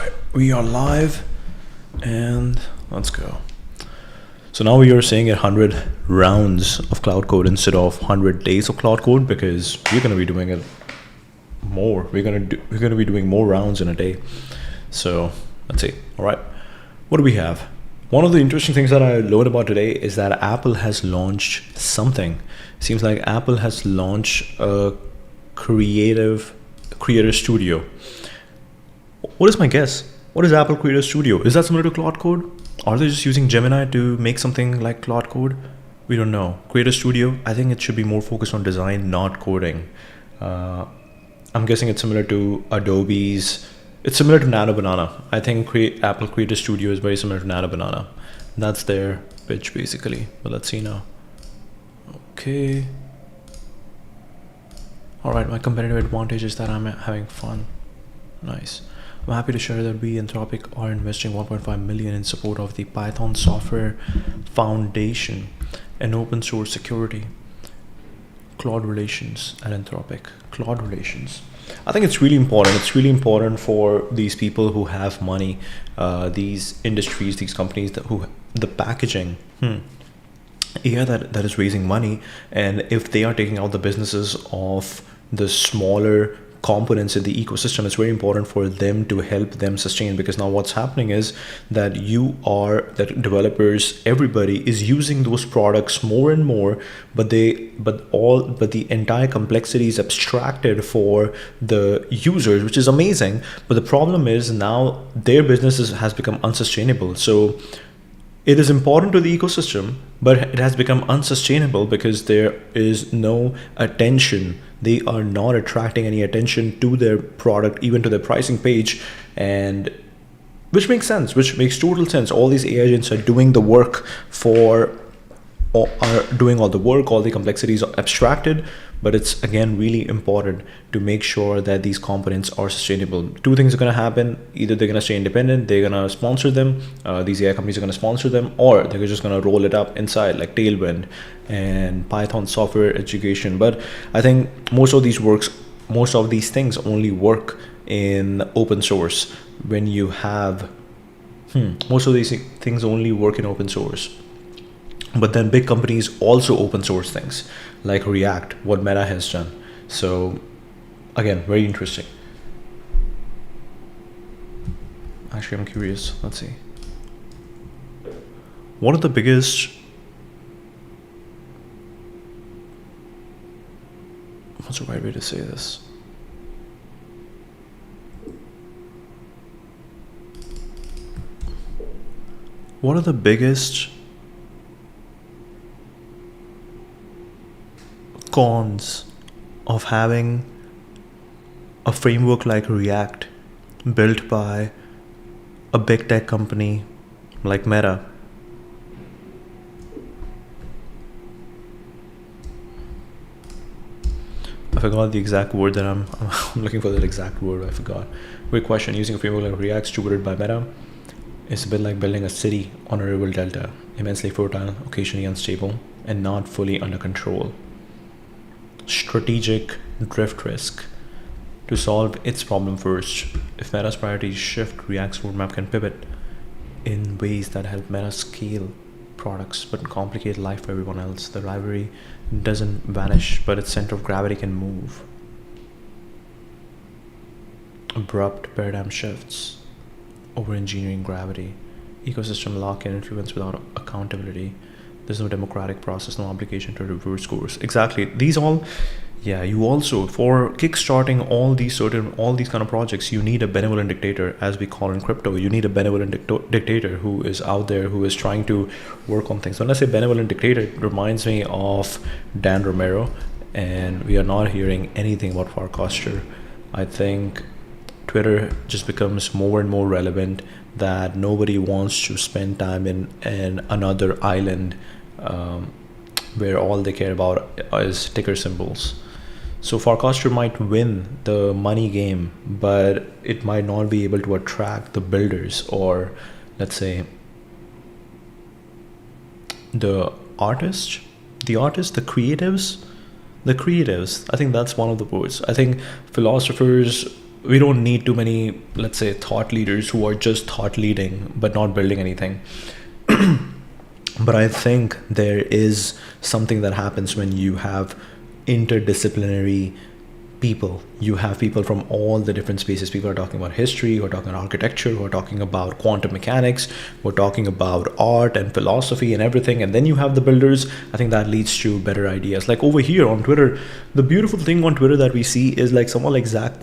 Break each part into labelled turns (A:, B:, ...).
A: right, we are live and let's go. So now we are saying 100 rounds of Cloud Code instead of 100 days of Cloud Code because we're going to be doing it more. We're going to be doing more rounds in a day. So let's see. All right, what do we have? One of the interesting things that I learned about today is that Apple has launched something. It seems like Apple has launched a creator studio. What is my guess? What is Apple Creator Studio? Is that similar to Claude Code? Are they just using Gemini to make something like Claude Code? We don't know. Creator Studio, I think it should be more focused on design, not coding. I'm guessing it's similar to Adobe's. It's similar to Nano Banana. I think Apple Creator Studio is very similar to Nano Banana. That's their pitch basically. But let's see now. Okay. All right, my competitive advantage is that I'm having fun. Nice. I'm happy to share that we, Anthropic, are investing 1.5 million in support of the Python Software Foundation and open source security. Claude relations at Anthropic. Claude relations. I think it's really important. It's really important for these people who have money, these industries, these companies the packaging. AI that is raising money, and if they are taking out the businesses of the smaller components in the ecosystem, it's very important for them to help them sustain, because now what's happening is that developers, everybody is using those products more and more, but the entire complexity is abstracted for the users, which is amazing. But the problem is now their business has become unsustainable. So it is important to the ecosystem, but it has become unsustainable because there is no attention. They are not attracting any attention to their product, even to their pricing page, and which makes sense, which makes total sense. All these AI agents are doing the work all the complexities are abstracted, but it's again really important to make sure that these components are sustainable. Two things are going to happen: either they're going to stay independent, they're going to sponsor them, these AI companies are going to sponsor them, or they're just going to roll it up inside like Tailwind and Python software education. But I think most of these things only work in open source. When you have most of these things only work in open source. But then big companies also open source things like React, what Meta has done. So again, very interesting. Actually, I'm curious. Let's see. What are the biggest... What's the right way to say this? What are the biggest cons of having a framework like React built by a big tech company like Meta? I forgot the exact word that I'm looking for. That exact word I forgot. Great question. Using a framework like React stewarded by Meta is a bit like building a city on a river delta, immensely fertile, occasionally unstable, and not fully under control. Strategic drift risk. To solve its problem first, if Meta's priorities shift, React's roadmap can pivot in ways that help Meta scale products but complicate life for everyone else. The library doesn't vanish, but its center of gravity can move. Abrupt paradigm shifts. Over engineering gravity. Ecosystem lock and influence without accountability. There's no democratic process, no obligation to reverse course. Exactly. These all, you also, for kickstarting all these kind of projects, you need a benevolent dictator, as we call in crypto. You need a benevolent dictator who is out there, who is trying to work on things. When I say benevolent dictator, it reminds me of Dan Romero, and we are not hearing anything about Farcaster. I think Twitter just becomes more and more relevant, that nobody wants to spend time in another island where all they care about is ticker symbols. So Farcaster might win the money game, but it might not be able to attract the builders, or let's say the artists, the creatives. I think that's one of the words. I think philosophers we don't need too many, let's say, thought leaders who are just thought leading but not building anything. But I think there is something that happens when you have interdisciplinary people. You have people from all the different spaces. People are talking about history, who are talking about architecture, who are talking about quantum mechanics, who are talking about art and philosophy and everything. And then you have the builders. I think that leads to better ideas. Like over here on Twitter, the beautiful thing on Twitter that we see is like someone like Zach,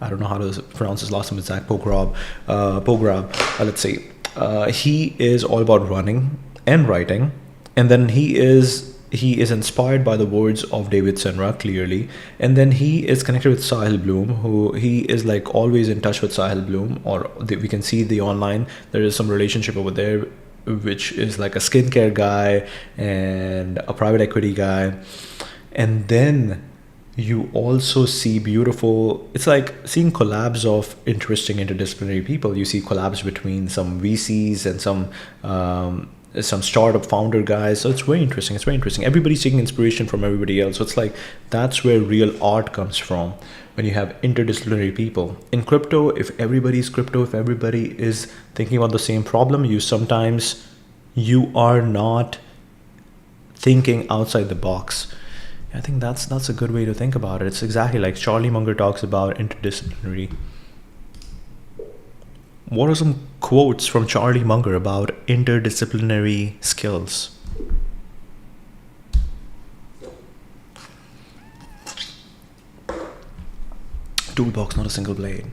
A: I don't know how to pronounce his last name, Zach Pograb, let's say. He is all about running and writing, and then he is inspired by the words of David Senra, clearly, and then he is connected with Sahil Bloom, who he is like always in touch with Sahil Bloom, or we can see the online, there is some relationship over there, which is like a skincare guy and a private equity guy. And then you also see beautiful, it's like seeing collabs of interesting interdisciplinary people. You see collabs between some VCs and some startup founder guys. So it's very interesting. Everybody's taking inspiration from everybody else. So it's like, that's where real art comes from, when you have interdisciplinary people. In crypto, if everybody is thinking about the same problem, you are not thinking outside the box. I think that's a good way to think about it. It's exactly like Charlie Munger talks about interdisciplinary. What are some quotes from Charlie Munger about interdisciplinary skills? Toolbox, not a single blade.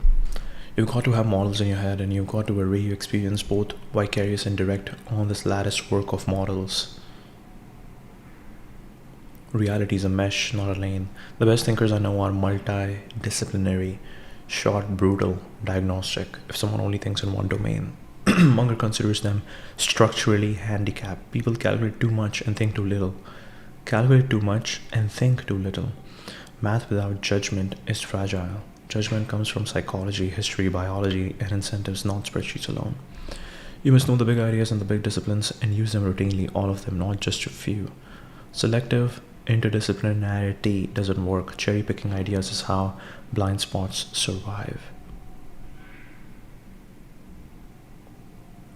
A: You've got to have models in your head, and you've got to array your experience, both vicarious and direct, on this lattice work of models. Reality is a mesh, not a lane. The best thinkers I know are multidisciplinary, short, brutal, diagnostic. If someone only thinks in one domain, Munger considers them structurally handicapped. People calculate too much and think too little. Math without judgment is fragile. Judgment comes from psychology, history, biology, and incentives, not spreadsheets alone. You must know the big ideas and the big disciplines and use them routinely, all of them, not just a few. Selective interdisciplinarity doesn't work. Cherry picking ideas is how blind spots survive.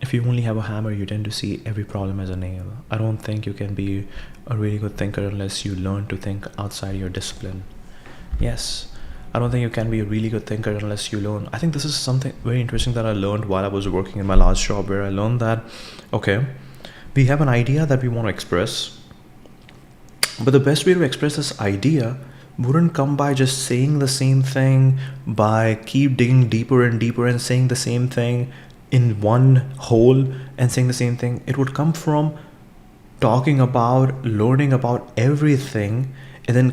A: If you only have a hammer, you tend to see every problem as a nail. I don't think you can be a really good thinker unless you learn to think outside your discipline. Yes, I don't think you can be a really good thinker unless you learn. I think this is something very interesting that I learned while I was working in my last job, where I learned that, okay, we have an idea that we want to express, but the best way to express this idea wouldn't come by just saying the same thing, by keep digging deeper and deeper and saying the same thing in one hole and saying the same thing. It would come from talking about, learning about everything, and then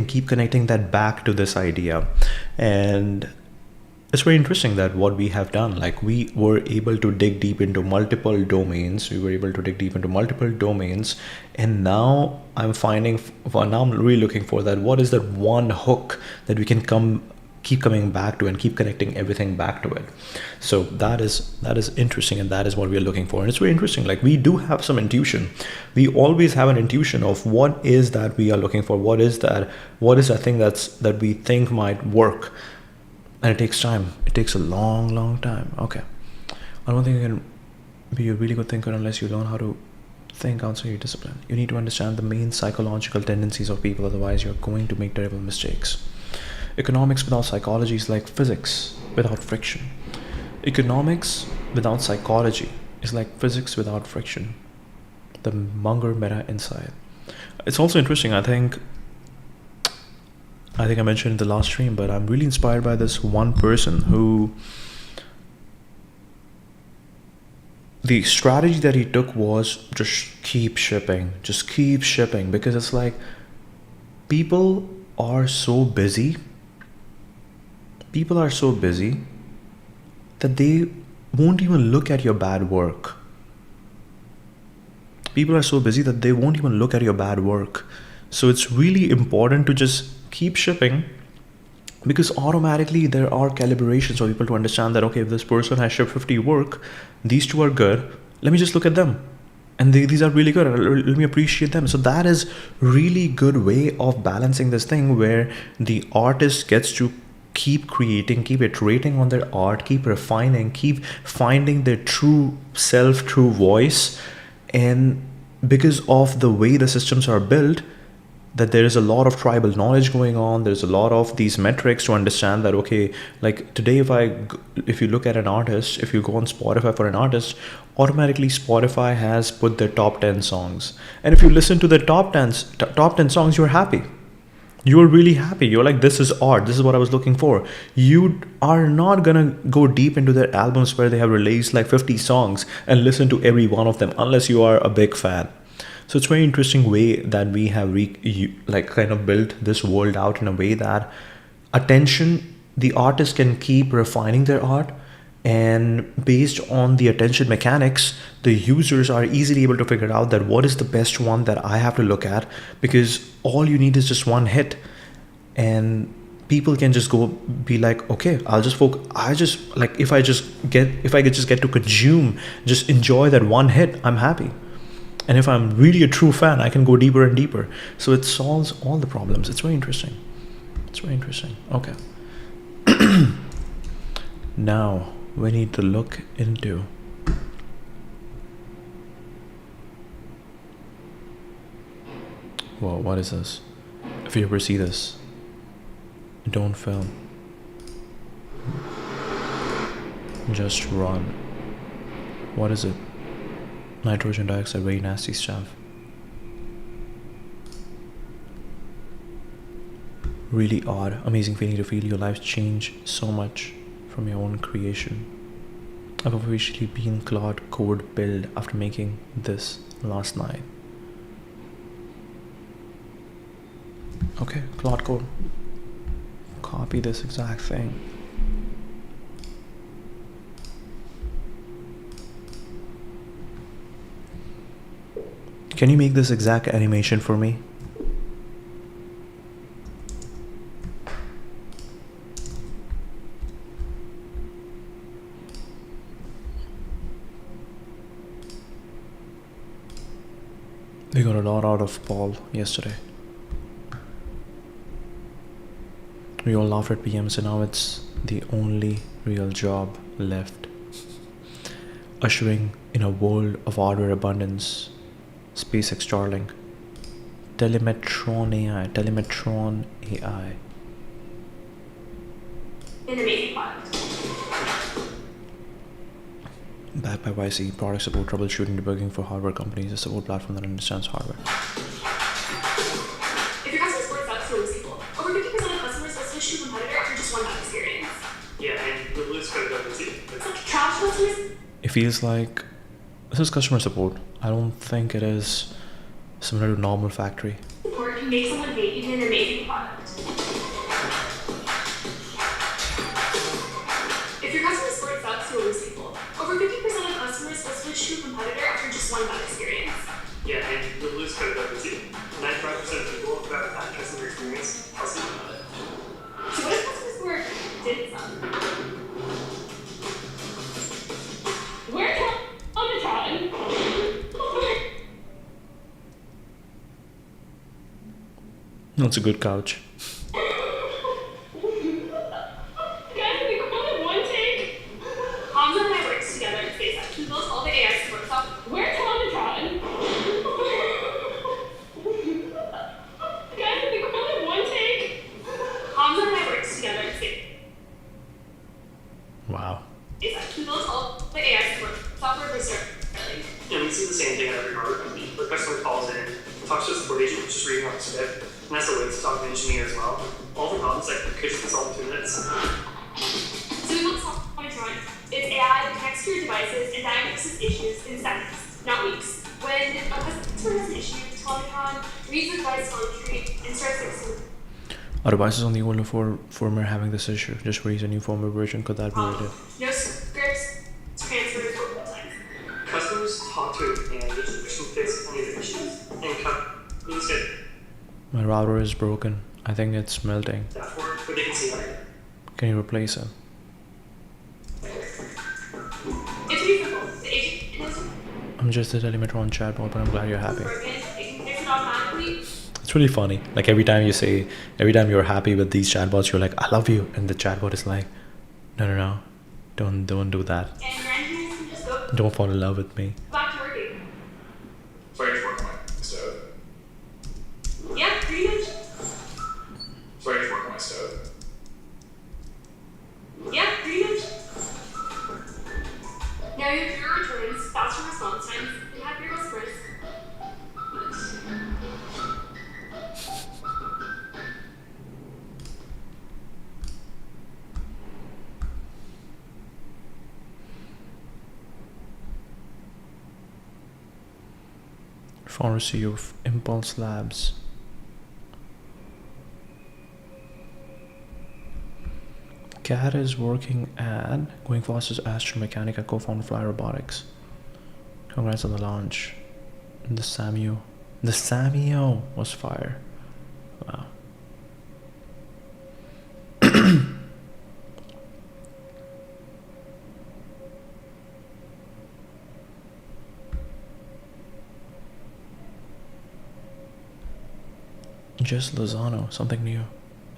A: keep connecting that back to this idea. And it's very interesting that what we have done, like we were able to dig deep into multiple domains. And now I'm really looking for that. What is that one hook that we can keep coming back to and keep connecting everything back to it? So that is interesting, and that is what we are looking for. And it's very interesting. Like, we do have some intuition. We always have an intuition of what is that we are looking for. What is that thing that we think might work. And it takes time. It takes a long time. Okay. I don't think you can be a really good thinker unless you learn how to think outside your discipline. You need to understand the main psychological tendencies of people, otherwise you're going to make terrible mistakes. Economics without psychology is like physics without friction. Economics without psychology is like physics without friction. The Munger meta insight. It's also interesting, I think I mentioned in the last stream, but I'm really inspired by this one person who, the strategy that he took was just keep shipping, because it's like people are so busy that they won't even look at your bad work. So it's really important to just keep shipping, because automatically there are calibrations for people to understand that, okay, if this person has shipped 50 work, these two are good, let me just look at them, and these are really good, let me appreciate them. So that is really good way of balancing this thing, where the artist gets to keep creating, keep iterating on their art, keep refining, keep finding their true self, true voice. And because of the way the systems are built, that there is a lot of tribal knowledge going on, there's a lot of these metrics to understand that, okay, like today, if you look at an artist, if you go on Spotify for an artist, automatically Spotify has put their top 10 songs, and if you listen to the top 10 songs, you're happy, you're really happy, you're like, this is art, this is what I was looking for. You are not gonna go deep into their albums where they have released like 50 songs and listen to every one of them unless you are a big fan. So it's a very interesting way that we have kind of built this world out in a way that the artist can keep refining their art, and based on the attention mechanics, the users are easily able to figure out that what is the best one that I have to look at, because all you need is just one hit, and people can just go be like, okay, I'll just focus. If I could just get to consume, just enjoy that one hit, I'm happy. And if I'm really a true fan, I can go deeper and deeper. So it solves all the problems. It's very interesting. Okay. Now we need to look into whoa, what is this? If you ever see this, don't film. Just run. What is it? Nitrogen dioxide, very nasty stuff. Really odd, amazing feeling to feel your life change so much from your own creation. I've officially been Claude code build after making this last night. Okay, Claude code. Copy this exact thing. Can you make this exact animation for me? We got a lot out of Paul yesterday. We all laughed at PM, so now it's the only real job left. Ushering in a world of hardware abundance. SpaceX Starlink. Telemetron AI.
B: An amazing product.
A: Backed by YC, product support, troubleshooting, debugging for hardware companies, a support platform that understands hardware.
B: If your customer support sucks, you'll lose people. Over 50% of customers will switch to a competitor after just one bad experience. Yeah, and you'll lose credibility. It's like trash customers.
A: It feels like this is customer support. I don't think it is similar to normal factory.
B: Support can make someone hate even an amazing product. If your customer support sucks, you'll lose people. Over 50% of customers will switch to a competitor after just one bad experience. Yeah, and you'll lose credibility. 95% of people who have a bad customer experience tell someone about it. So what if customer support did suck? Where's Telemetron?
A: That's a good couch. Wow.
B: He builds all the AI software for search. And we see the same thing at every hardware company. The customer calls in, talks to a support agent, just reading off the script, and has to wait to talk to an engineer as well. All the problems that could just be solved in 2 minutes. So we built Telemetron. It's AI that connects to your devices and diagnoses issues in seconds, not weeks. When a customer has an issue, Telemetron reads the device telemetry and starts fixing it.
A: Our devices on the older firmware having this issue. Just release a new firmware version. Could that be it?
B: No scripts, transfers, or time. Customers talk to an agent which can fix any of the issues, and companies get.
A: My router is broken. I think it's melting.
B: Therefore, but they can see it.
A: Can you replace it?
B: It's beautiful. The agent knows.
A: I'm just a Telemetron chatbot, but I'm glad you're happy.
B: Broken. It can fix it automatically.
A: It's really funny. Like every time you're happy with these chatbots, you're like, I love you. And the chatbot is like, no. Don't do that.
B: And your engineers can just go
A: Don't fall in love with me.
B: back to working.
C: So I just work on my stove.
B: Yeah, pretty much.
C: So I just work on my stove.
B: Yeah, pretty much. Now you have fewer returns, faster response times, and happier customers.
A: Pharmacy of Impulse Labs. Kat is working at Going Fast as Astromechanica, co-founder Fly Robotics. Congrats on the launch. The Samio was fire. Wow. Just Lozano, something new.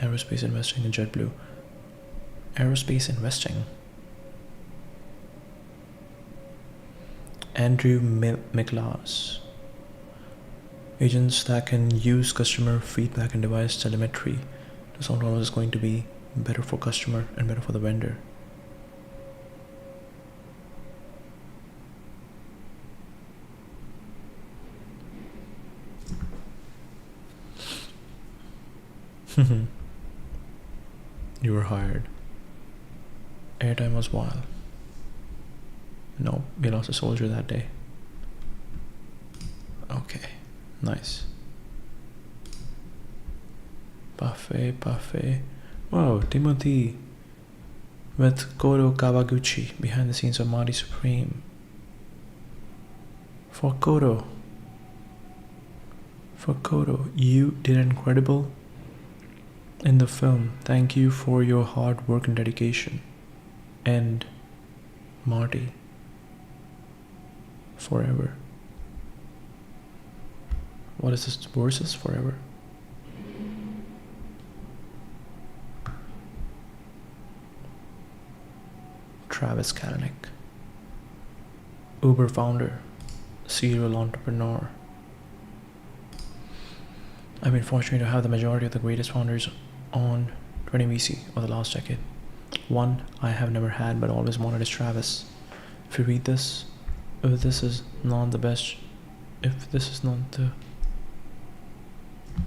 A: Aerospace investing in JetBlue. Aerospace investing. Andrew Miklas. Agents that can use customer feedback and device telemetry to solve problems is going to be better for customer and better for the vendor. You were hired. Airtime was wild. No, we lost a soldier that day. Okay, nice. Parfait. Wow, Timothy with Koro Kawaguchi behind the scenes of Marty Supreme. For Koro, you did incredible in the film. Thank you for your hard work and dedication. And Marty, forever. What is this versus forever? Travis Kalanick, Uber founder, serial entrepreneur. I've been fortunate to have the majority of the greatest founders on 20VC over the last decade. One I have never had but always wanted is Travis. If you read this, if this is not the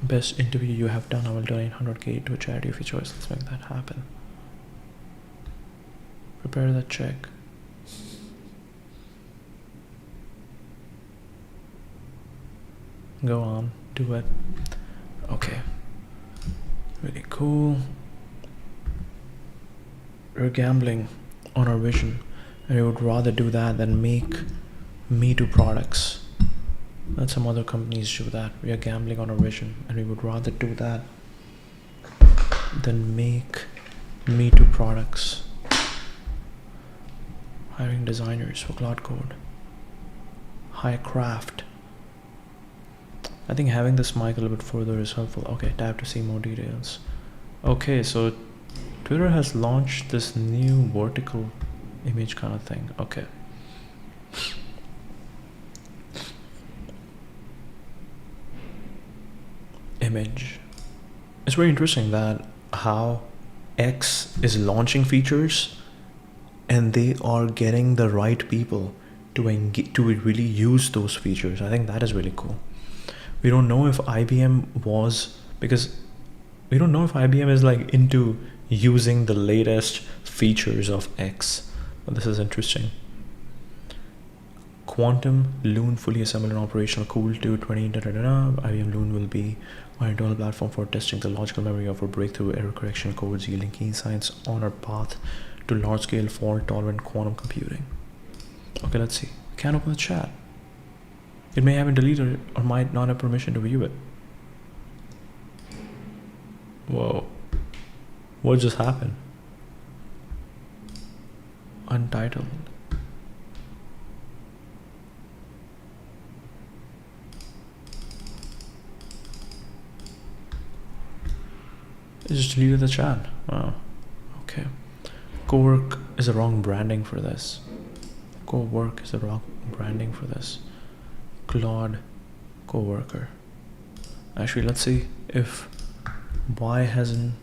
A: best interview you have done, I will donate 100K to a charity of your choice. Let's make that happen. Prepare that check. Go on, do it. Okay. Really cool. We're gambling on our vision, and we would rather do that than make me-too products. Let some other companies do that. We are gambling on our vision, and we would rather do that than make me-too products. Hiring designers for Claude Code. High craft. I think having this mic a little bit further is helpful. Okay, tap to see more details. Okay, so Twitter has launched this new vertical image kind of thing. Okay. Image. It's very interesting that how X is launching features and they are getting the right people to really use those features. I think that is really cool. We don't know if IBM is like into using the latest features of X, but this is interesting. Quantum Loon fully assembled and operational, cool to 20 IBM Loon will be our internal platform for testing the logical memory of our breakthrough error correction codes, yielding key insights on our path to large-scale fault-tolerant quantum computing. Okay, let's see. Can't open the chat. It may have been deleted or might not have permission to view it. Whoa. What just happened? Untitled. They just deleted the chat. Oh, okay. Cowork is the wrong branding for this. Cowork is the wrong branding for this. Claude coworker. Actually, let's see if why hasn't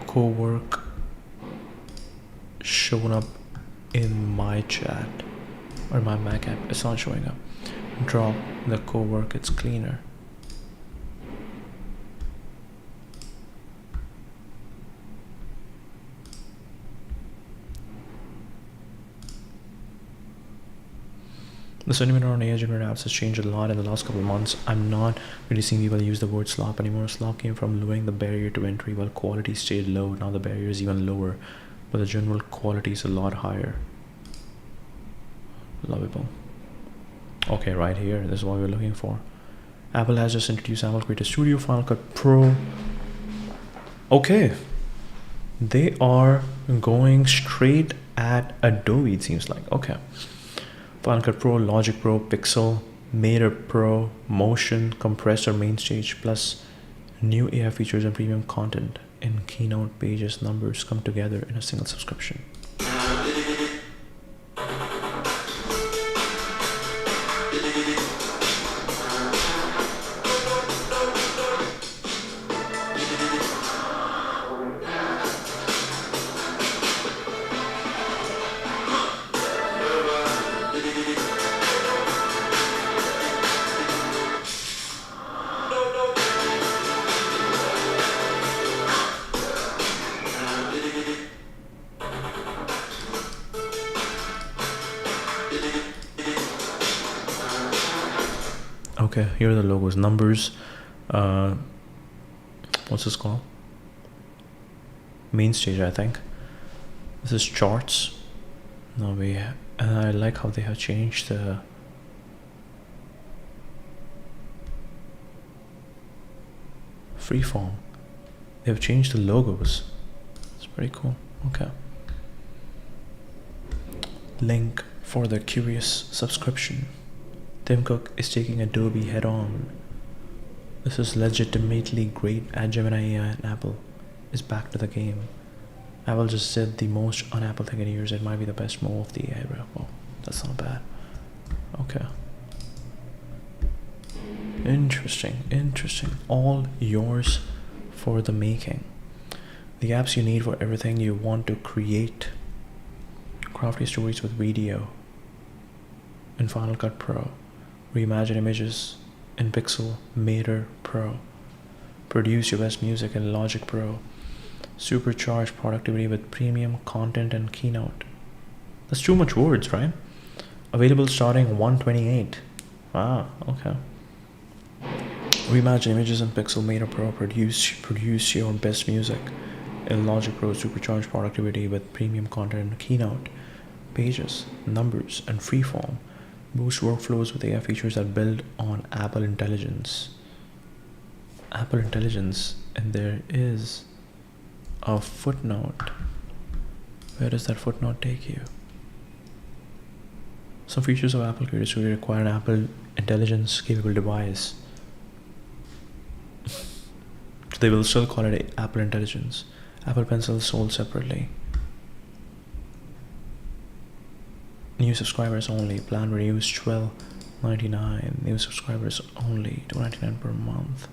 A: cowork shown up in my chat or my Mac app. It's not showing up. Drop the cowork, it's cleaner. The sentiment around AI generated apps has changed a lot in the last couple of months. I'm not really seeing people use the word slop anymore. Slop came from lowering the barrier to entry while quality stayed low. Now the barrier is even lower, but the general quality is a lot higher. Lovable. Okay, right here. This is what we're looking for. Apple has just introduced Apple Creator Studio, Final Cut Pro. Okay. They are going straight at Adobe, it seems like. Okay. Final Cut Pro, Logic Pro, Pixel, Mater Pro, Motion, Compressor, Mainstage, plus new AI features and premium content in Keynote, Pages, Numbers come together in a single subscription. Okay, here are the logos. Numbers, what's this called? Mainstage, I think. This is charts. Now and I like how they have changed the freeform. They have changed the logos. It's pretty cool. Okay. Link for the curious subscription. Tim Cook is taking Adobe head on. This is legitimately great at Gemini AI, and Apple is back to the game. Apple just said the most un-Apple thing in years. It might be the best move of the AI era. Well, that's not bad. Okay. Interesting. All yours for the making. The apps you need for everything you want to create. Crafty stories with video in Final Cut Pro. Reimagine images in Pixel, Mater Pro. Produce your best music in Logic Pro. Supercharge productivity with premium content and Keynote. That's too much words, right? Available starting 128. Ah, okay. Reimagine images in Pixel, Mater Pro. Produce your best music in Logic Pro. Supercharge productivity with premium content and Keynote. Pages, numbers, and freeform. Boost workflows with AI features that build on Apple Intelligence. Apple Intelligence, and there is a footnote. Where does that footnote take you? Some features of Apple Creator Studio require an Apple Intelligence capable device. They will still call it Apple Intelligence. Apple Pencil is sold separately. New subscribers only. Plan renews $12.99. New subscribers only. $2.99 per month.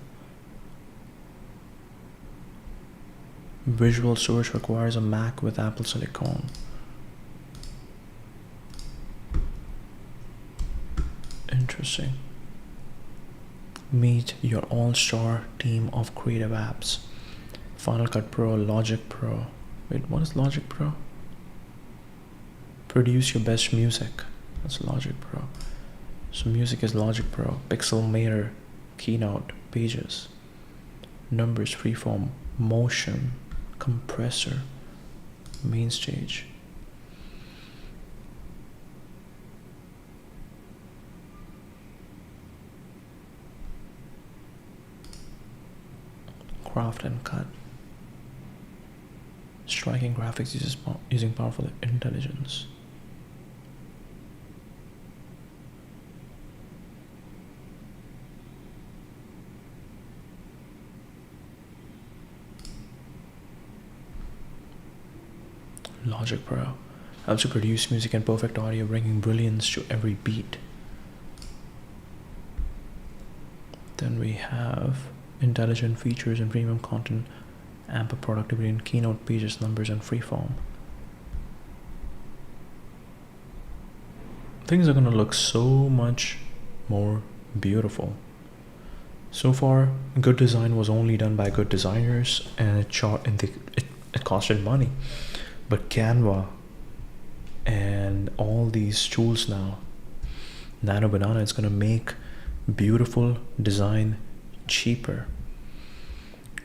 A: Visual Search requires a Mac with Apple Silicon. Interesting. Meet your all-star team of creative apps. Final Cut Pro, Logic Pro. Wait, what is Logic Pro? Produce your best music. That's Logic Pro. So music is Logic Pro. Pixel, Mater, Keynote, Pages, Numbers, Freeform, Motion, Compressor, Mainstage. Craft and cut. Striking graphics using powerful intelligence. Logic Pro helps you produce music and perfect audio, bringing brilliance to every beat. Then we have intelligent features and premium content, amp productivity in Keynote, pages, numbers, and freeform. Things are gonna look so much more beautiful. So far, good design was only done by good designers, and it costed money. But Canva and all these tools now, Nano Banana, is gonna make beautiful design cheaper.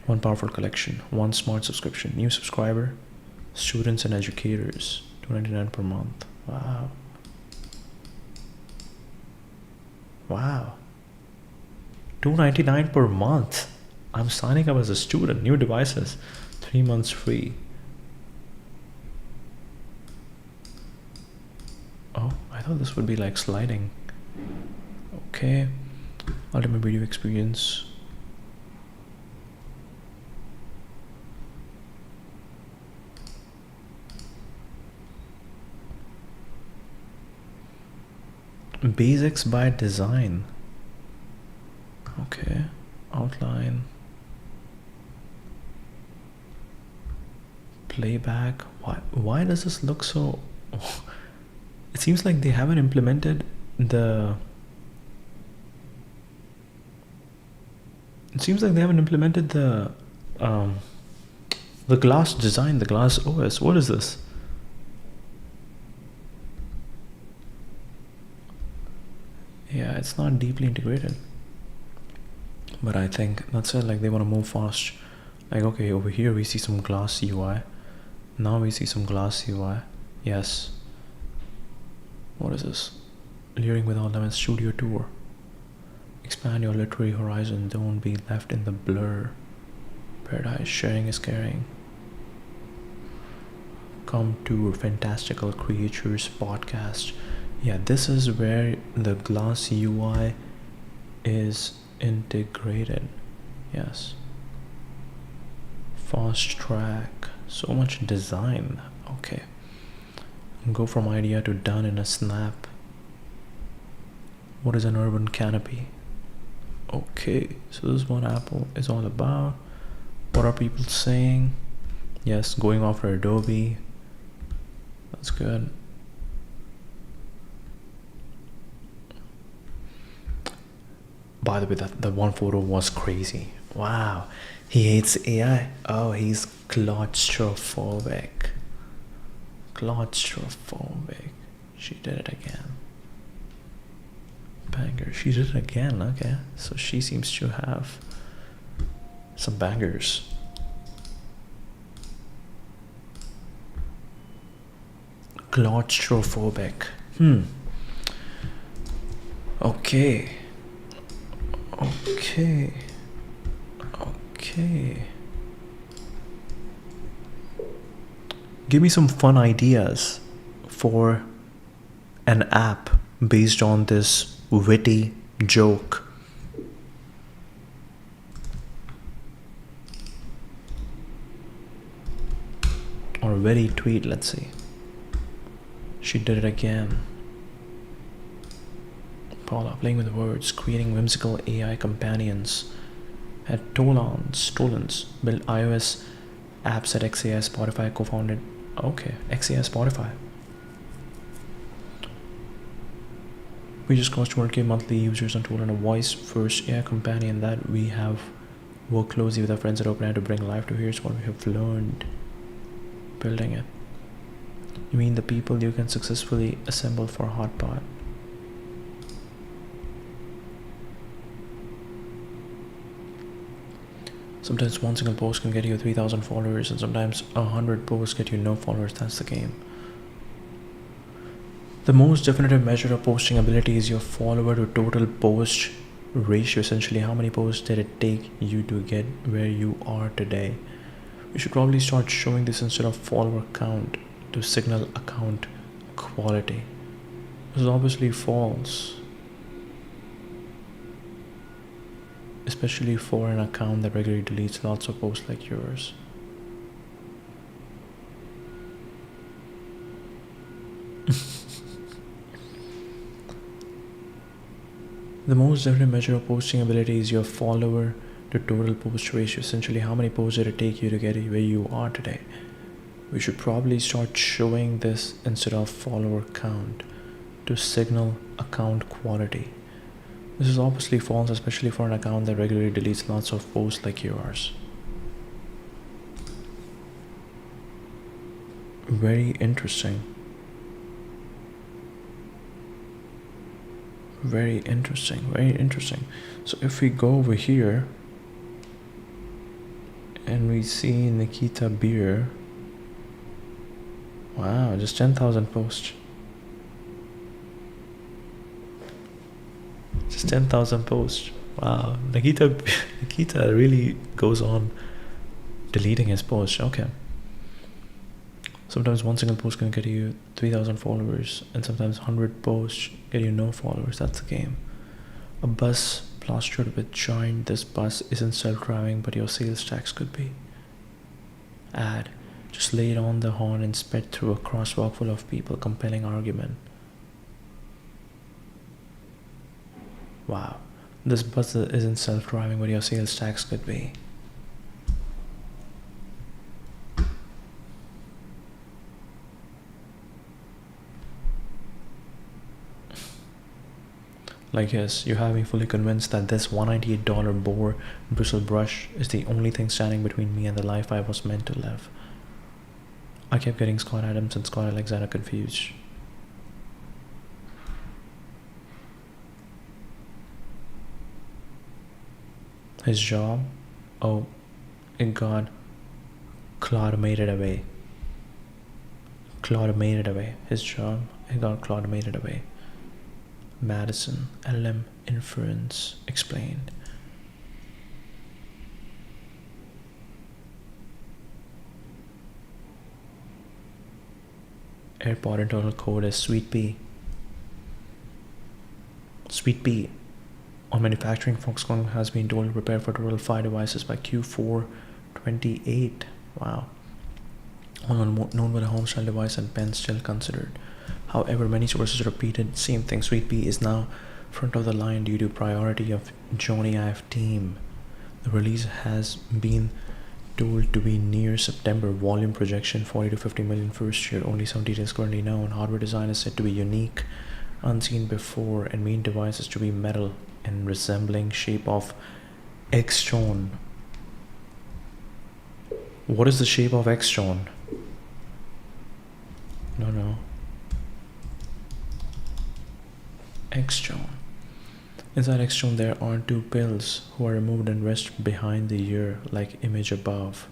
A: One powerful collection, one smart subscription, new subscriber, students and educators, $2.99 per month. Wow. Wow. $2.99 per month. I'm signing up as a student. New devices, 3 months free. Oh, I thought this would be like sliding. Okay. Ultimate video experience. Basics by design. Okay. Outline. Playback. Why does this look so... It seems like they haven't implemented the... It seems like they haven't implemented the glass design, the glass OS. What is this? Yeah, it's not deeply integrated. But I think that's it. Like, they want to move fast. Like, okay, over here we see some glass UI. Now we see some glass UI. Yes. What is this? Leering Without Limits Studio Tour. Expand your literary horizon. Don't be left in the blur. Paradise. Sharing is caring. Come to Fantastical Creatures podcast. Yeah, this is where the glass UI is integrated. Yes. Fast track. So much design. Okay. Go from idea to done in a snap. What is an urban canopy? Okay, so this is what Apple is all about. What are people saying? Yes, going after Adobe. That's good. By the way, that one photo was crazy. Wow. He hates AI. Oh, he's claustrophobic. Claustrophobic. She did it again. Banger. She did it again. Okay. So she seems to have some bangers. Claustrophobic. Okay. Give me some fun ideas for an app based on this witty joke. Or witty tweet, let's see. She did it again. Paula, playing with words, creating whimsical AI companions. At Tolans, built iOS apps at XAI Spotify, co-founded. Okay, XAI Spotify. We just crossed 200k monthly users on Tool and a voice-first AI companion that we have worked closely with our friends at OpenAI to bring life to. Here's what we have learned building it. You mean the people you can successfully assemble for Hotpot? Sometimes one single post can get you 3,000 followers, and sometimes 100 posts get you no followers. That's the game. The most definitive measure of posting ability is your follower to total post ratio. Essentially, how many posts did it take you to get where you are today? You should probably start showing this instead of follower count to signal account quality. This is obviously false, especially for an account that regularly deletes lots of posts like yours. The most definite measure of posting ability is your follower to total post ratio. Essentially, how many posts did it take you to get where you are today? We should probably start showing this instead of follower count to signal account quality. This is obviously false, especially for an account that regularly deletes lots of posts like yours. Very interesting. Very interesting, very interesting. So if we go over here and we see Nikita Beer, wow, just 10,000 posts. Just 10,000 posts. Wow, Nikita really goes on deleting his posts. Okay. Sometimes one single post can get you 3,000 followers, and sometimes 100 posts get you no followers. That's the game. A bus plastered with giant. This bus isn't self-driving, but your sales tax could be. Ad. Just lay it on the horn and sped through a crosswalk full of people. Compelling argument. Wow. This bus isn't self-driving, but your sales tax could be. Like, yes, you have me fully convinced that this $198 boar bristle brush is the only thing standing between me and the life I was meant to live. I kept getting Scott Adams and Scott Alexander confused. His job? Oh, it got Claude-mated away. Claude-mated away. His job? It got Claude-mated away. Madison, LM inference explained. Airport internal code is sweet pea. Sweet pea. On manufacturing, Foxconn has been told to prepare for total 5 devices by Q4 28. Wow. One known with a home-style device and pen still considered. However, many sources repeated same thing. Sweet pea is now front of the line due to priority of Jony IF team. The release has been told to be near September. Volume projection 40 to 50 million first year. Only some details currently known. Hardware design is said to be unique, unseen before, and main device is to be metal and resembling shape of X-stone. What is the shape of X-stone? No. X-stone. Inside X-stone there are 2 pills who are removed and rest behind the ear like image above.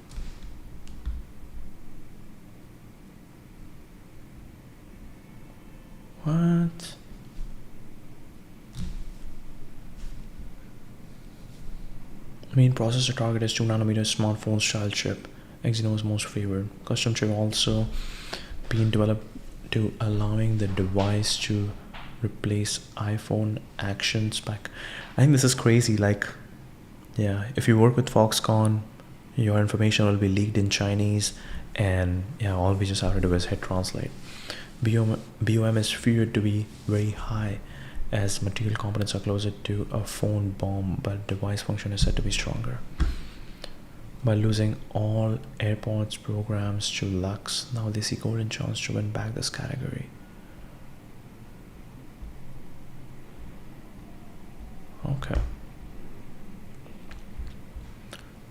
A: What? Main processor target is 2nm smartphone style chip. Exynos most favored. Custom chip also being developed to allowing the device to replace iPhone action spec. I think this is crazy. Like, yeah, if you work with Foxconn, your information will be leaked in Chinese, and yeah, all we just have to do is hit translate. BOM is feared to be very high as material components are closer to a phone bomb, but device function is said to be stronger. By losing all AirPods programs to Lux, now they see golden chance to win back this category. Okay.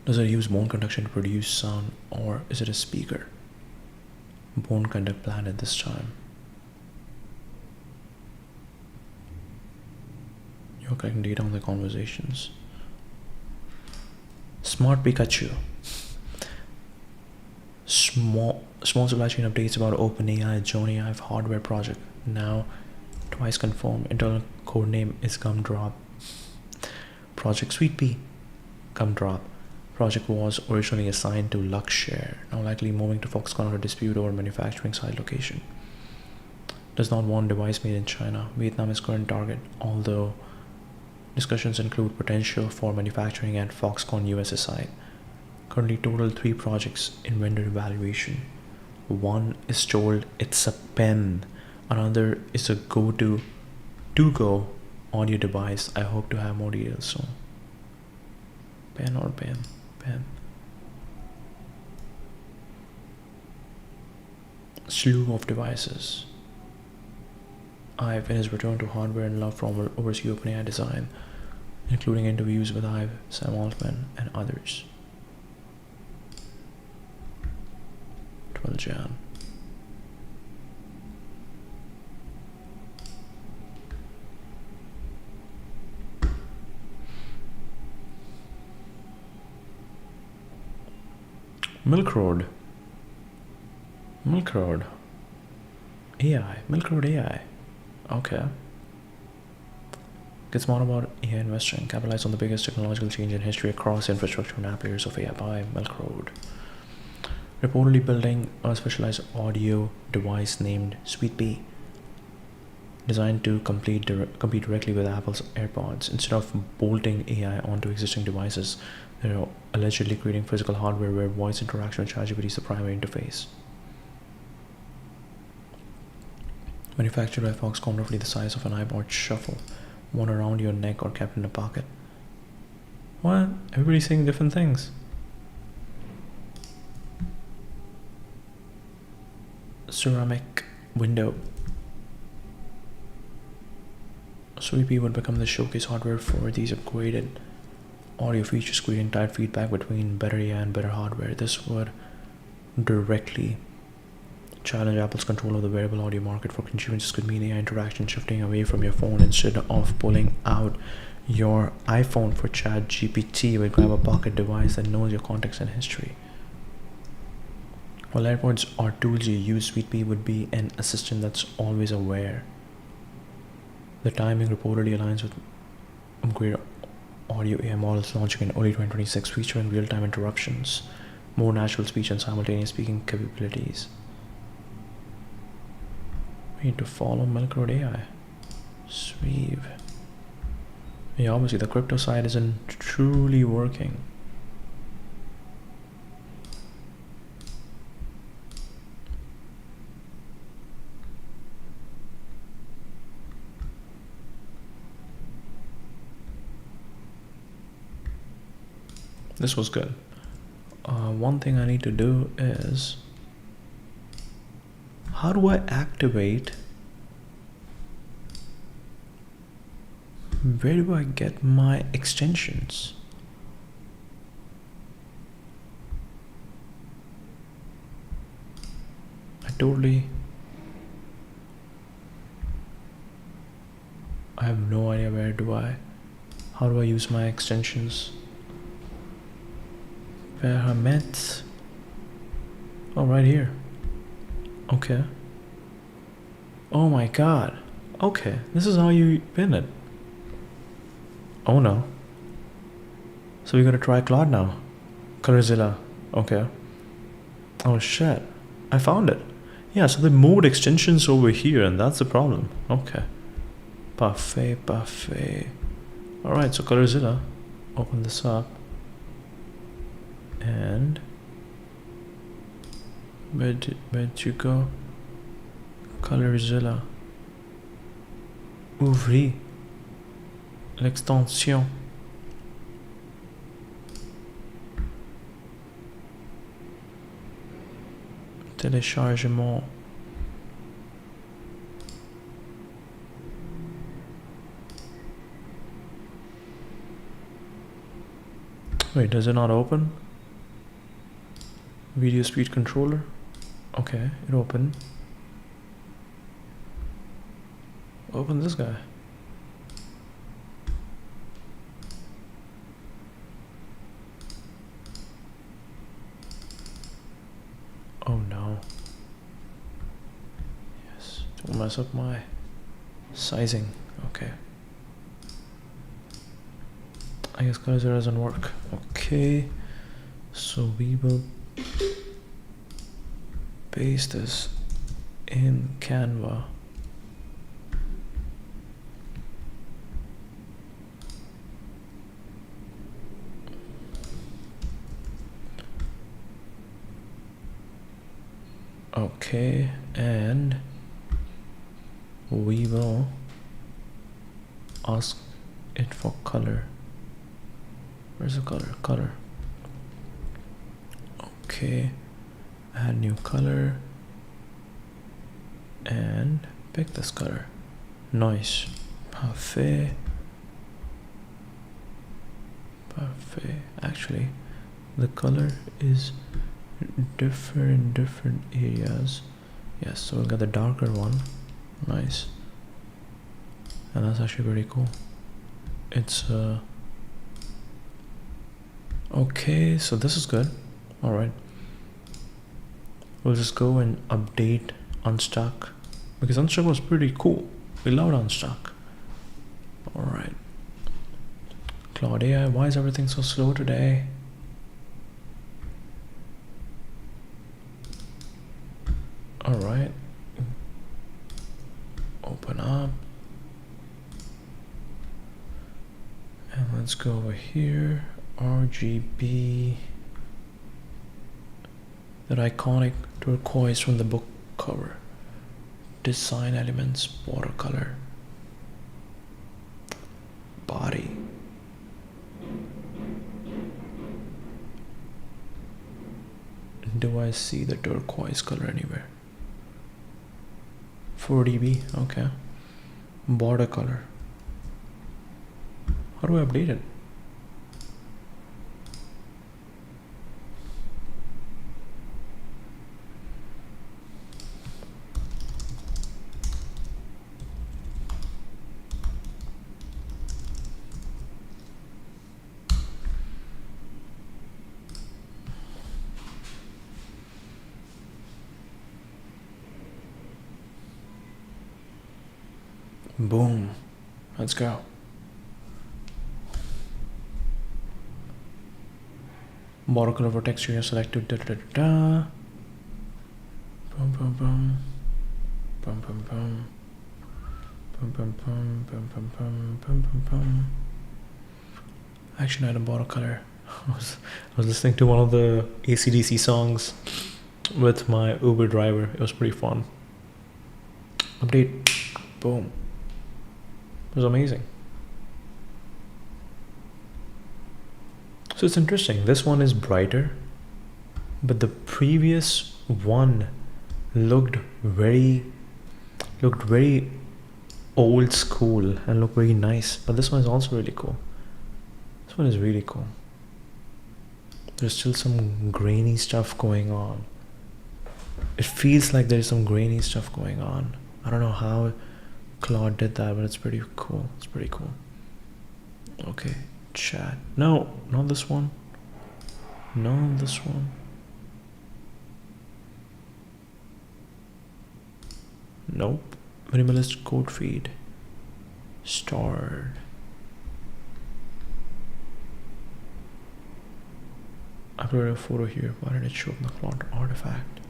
A: Does it use bone conduction to produce sound, or is it a speaker? Bone conduct planted this time. You're collecting data on the conversations. Smart Pikachu. Small supply chain updates about OpenAI Jony IF hardware project. Now twice confirmed. Internal code name is Gumdrop. Project Sweet Pea. Gumdrop. Project was originally assigned to Luxshare, now likely moving to Foxconn under dispute over manufacturing site location. Does not want device made in China. Vietnam is current target, although discussions include potential for manufacturing at Foxconn USA site. Currently total 3 projects in vendor evaluation. One is told it's a pen, Another is a to-go audio device. I hope to have more details soon. Pen or pen? Pen. Slew of devices. Ive in his return to hardware and love from oversee OpenAI design, including interviews with Ive, Sam Altman, and others. 12 Jan. Milk Road AI. Milk Road AI. Okay. Get smart about AI investing. Capitalize on the biggest technological change in history across infrastructure and app layers of AI by Milk Road. Reportedly building a specialized audio device named Sweet Pea, designed to compete directly with Apple's AirPods. Instead of bolting AI onto existing devices, they're allegedly creating physical hardware where voice interaction with ChatGPT is the primary interface. Manufactured by Foxconn, roughly the size of an iPod Shuffle, worn around your neck or kept in a pocket. What? Everybody's saying different things. Ceramic window. Sweet Pea would become the showcase hardware for these upgraded audio features, creating tight feedback between better AI and better hardware. This would directly challenge Apple's control of the wearable audio market for consumers. This could mean AI interaction shifting away from your phone. Instead of pulling out your iPhone for ChatGPT, you would grab a pocket device that knows your context and history. While AirPods are tools you use, Sweet Pea would be an assistant that's always aware. The timing reportedly aligns with upgraded audio AI models launching in early 2026, featuring real-time interruptions, more natural speech, and simultaneous speaking capabilities. We need to follow Milk Road AI. Sweeve. Yeah, obviously the crypto side isn't truly working. This was good. One thing I need to do is, how do I activate? Where do I get my extensions? I have no idea how do I use my extensions? Paramets. Oh, right here. Okay. Oh my god. Okay, this is how you pin it. Oh no. So we gotta try Claude now. ColorZilla. Okay. Oh shit. I found it. Yeah, so they moved extensions over here and that's the problem. Okay. Parfait. Alright, so ColorZilla. Open this up. And where'd you go? ColorZilla. Ouvrir l'extension. Téléchargement. Wait, does it not open? Video speed controller. Okay, it opened. Open this guy. Oh no. Yes, don't mess up my sizing. Okay. I guess ColorZilla doesn't work. Okay. So we will paste this in Canva. Okay, and we will ask it for color. Where's the color? Color. Okay, add new color and pick this color. Nice. Parfait. Actually, the color is different in different areas. Yes, so we'll get the darker one. Nice. And that's actually pretty cool. It's okay, so this is good. All right, we'll just go and update Unstuck, because Unstuck was pretty cool. We loved Unstuck. All right, Claude AI, why is everything so slow today? All right, open up and let's go over here. RGB, that iconic turquoise from the book cover. Design elements, watercolor, body. Do I see the turquoise color anywhere? 4 dB, okay. Border color. How do I update it? Boom. Let's go. Border color for texture, you selected da da da da. Boom boom boom. Boom boom boom. Boom boom boom. Boom boom boom. Boom boom boom. Action item border color. I was listening to one of the AC/DC songs with my Uber driver. It was pretty fun. Update. Boom. It was amazing. So it's interesting. This one is brighter, but the previous one looked very old school and looked very nice. But this one is also really cool. This one is really cool. There's still some grainy stuff going on. It feels like there's some grainy stuff going on. I don't know how Claude did that, but it's pretty cool. It's pretty cool. Okay, chat. No, not this one. No, this one. Nope. Minimalist code feed. Starred. I uploaded a photo here. Why did it show up in the Claude artifact?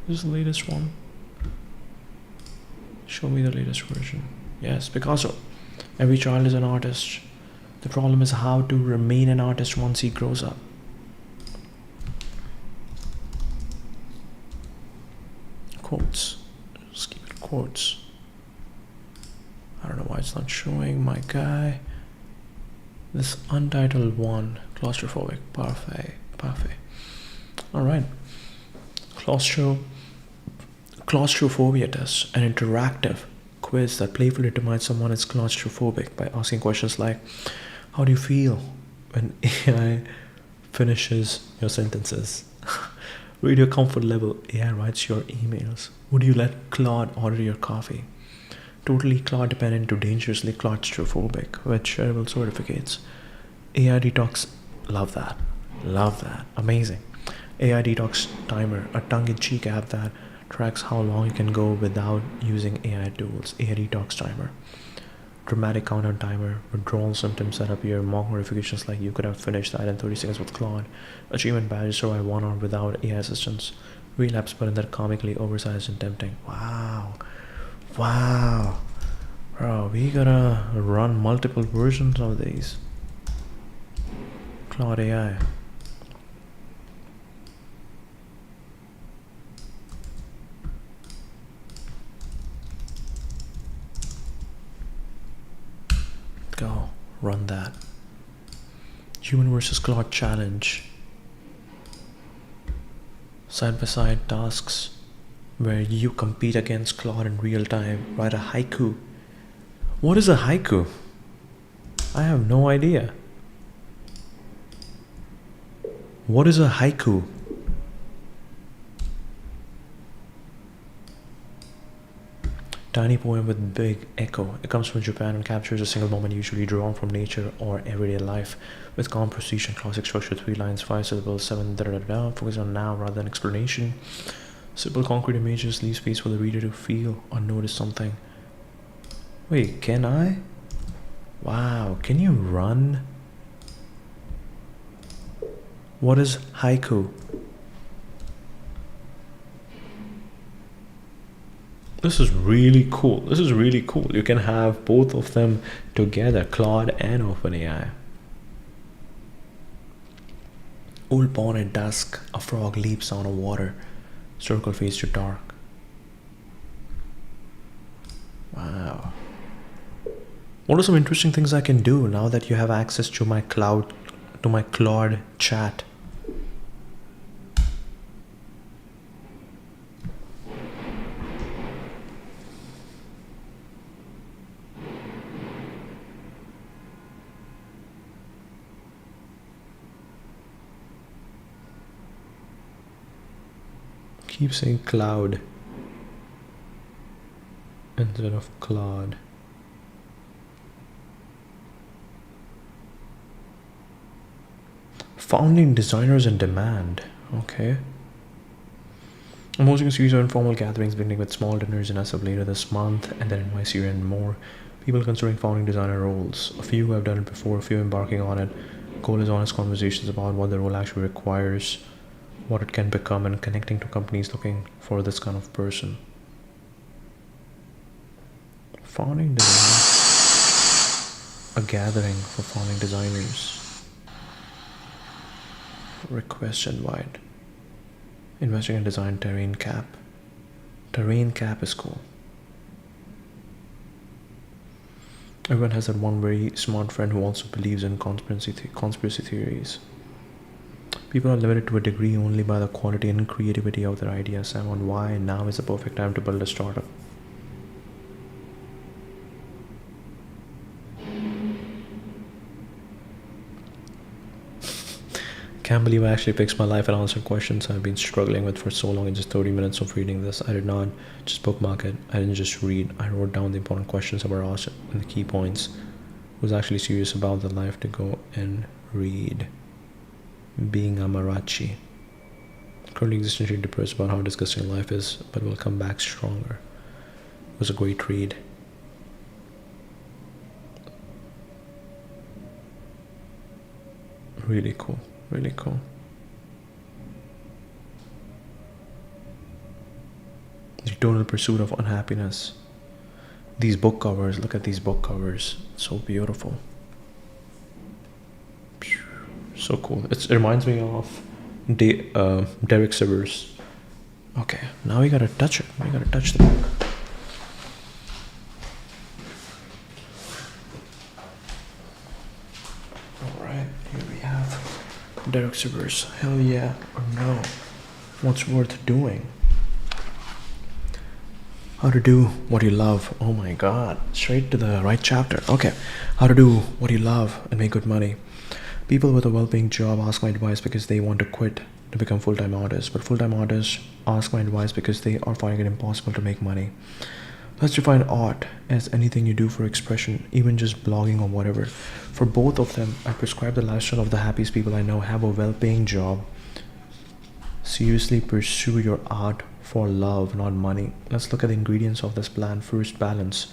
A: This is the latest one. Show me the latest version. Yes, Picasso. Every child is an artist. The problem is how to remain an artist once he grows up. Quotes. Just keep it quotes. I don't know why it's not showing my guy. This untitled one. Claustrophobic. Parfait. Alright. Claustrophobia Test, an interactive quiz that playfully determines someone is claustrophobic by asking questions like, how do you feel when AI finishes your sentences? Read your comfort level. AI writes your emails. Would you let Claude order your coffee? Totally Claude dependent to dangerously claustrophobic with shareable certificates. AI Detox. Love that. Amazing. AI Detox timer, a tongue-in-cheek app that tracks how long you can go without using AI tools. AI Detox timer. Dramatic countdown timer. Withdrawal symptoms that appear. Mock notifications like you could have finished that in 30 seconds with Claude. Achievement badges survive 1 hour without AI assistance. Relapse button that comically oversized and tempting. Wow. Bro, we gotta run multiple versions of these. Claude AI. Run that. Human versus Claude challenge. Side by side tasks where you compete against Claude in real time. Write a haiku. What is a haiku? I have no idea. What is a haiku? Tiny poem with big echo. It comes from Japan and captures a single moment usually drawn from nature or everyday life. With calm precision, classic structure, 3 lines, 5 syllables, 7 focus on now rather than explanation. Simple concrete images leave space for the reader to feel or notice something. Wait, can I? Wow, can you run? What is haiku? This is really cool. This is really cool. You can have both of them together, Claude and OpenAI. Old pond at dusk, a frog leaps out of water. Circle fades to dark. Wow. What are some interesting things I can do now that you have access to my Claude chat? Keep saying cloud instead of Claude. Founding designers in demand. Okay. I'm hosting a series of informal gatherings beginning with small dinners in SF later this month and then in NYC and more. People considering founding designer roles. A few have done it before, a few embarking on it. Goal is honest conversations about what the role actually requires, what it can become, and connecting to companies looking for this kind of person. Founding design. A gathering for founding designers. Request invite. Investing in design terrain cap. Terrain cap is cool. Everyone has that one very smart friend who also believes in conspiracy theories. People are limited to a degree only by the quality and creativity of their ideas, and on why now is the perfect time to build a startup. Can't believe I actually fixed my life and answered questions I've been struggling with for so long in just 30 minutes of reading this. I did not just bookmark it. I didn't just read. I wrote down the important questions that were asked and the key points. I was actually serious about the life to go and read. Being Amarachi. Currently existentially depressed about how disgusting life is, but will come back stronger. It was a great read. Really cool. Really cool. The eternal pursuit of unhappiness. These book covers, look at these book covers. So beautiful. So cool. It reminds me of Derek Sivers. Okay, now we gotta touch it. We gotta touch the book. Alright, here we have Derek Sivers. Hell yeah or no? What's worth doing? How to do what you love. Oh my god. Straight to the right chapter. Okay. How to do what you love and make good money. People with a well-paying job ask my advice because they want to quit to become full-time artists. But full-time artists ask my advice because they are finding it impossible to make money. Let's define art as anything you do for expression, even just blogging or whatever. For both of them, I prescribe the lifestyle of the happiest people I know. Have a well-paying job. Seriously pursue your art for love, not money. Let's look at the ingredients of this plan. First, balance.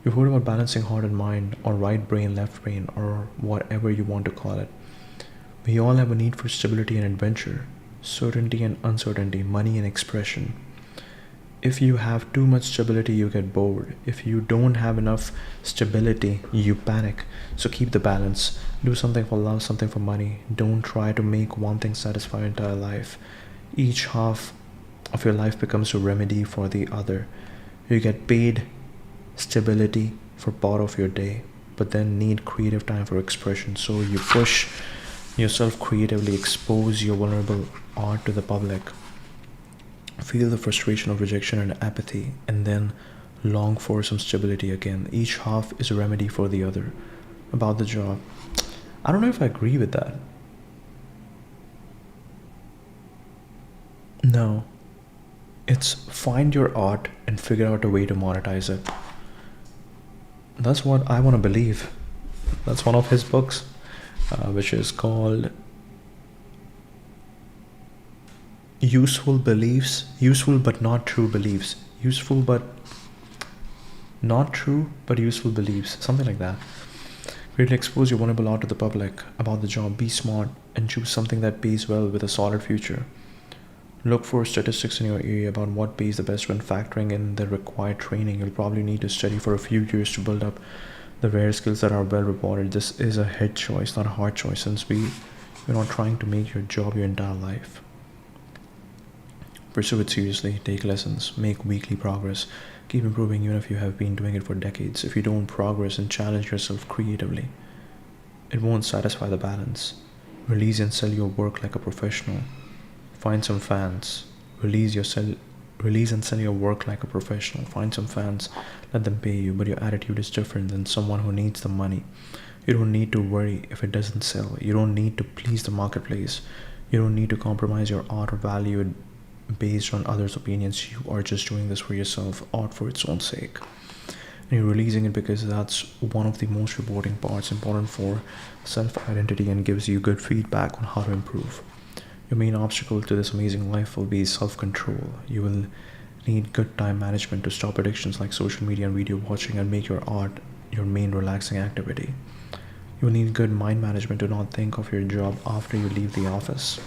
A: You've heard about balancing heart and mind, or right brain, left brain, or whatever you want to call it. We all have a need for stability and adventure, certainty and uncertainty, money and expression. If you have too much stability, you get bored. If you don't have enough stability, you panic. So keep the balance. Do something for love, something for money. Don't try to make one thing satisfy your entire life. Each half of your life becomes a remedy for the other. You get paid stability for part of your day. but then need creative time for expression. So you push yourself creatively, expose your vulnerable art to the public, feel the frustration of rejection and apathy, and then long for some stability again. Each half is a remedy for the other. About the job, I don't know if I agree with that. No. It's find your art and figure out a way to monetize it. That's what I want to believe. That's one of his books, which is called Useful Beliefs, Useful but Not True Beliefs. Useful but not true but useful beliefs, something like that. Really expose your vulnerable art to the public. About the job, be smart and choose something that pays well with a solid future. Look for statistics in your area about what pays the best when factoring in the required training. You'll probably need to study for a few years to build up the rare skills that are well rewarded. This is a head choice, not a hard choice, since we're not trying to make your job your entire life. Pursue it seriously, take lessons, make weekly progress, keep improving even if you have been doing it for decades. If you don't progress and challenge yourself creatively, it won't satisfy the balance. Release and sell your work like a professional. Find some fans. Release and sell your work like a professional. Find some fans, let them pay you, but your attitude is different than someone who needs the money. You don't need to worry if it doesn't sell. You don't need to please the marketplace. You don't need to compromise your art or value it based on others' opinions. You are just doing this for yourself, art for its own sake. And you're releasing it because that's one of the most rewarding parts, important for self-identity, and gives you good feedback on how to improve. Your main obstacle to this amazing life will be self-control. You will need good time management to stop addictions like social media and video watching and make your art your main relaxing activity. You will need good mind management to not think of your job after you leave the office.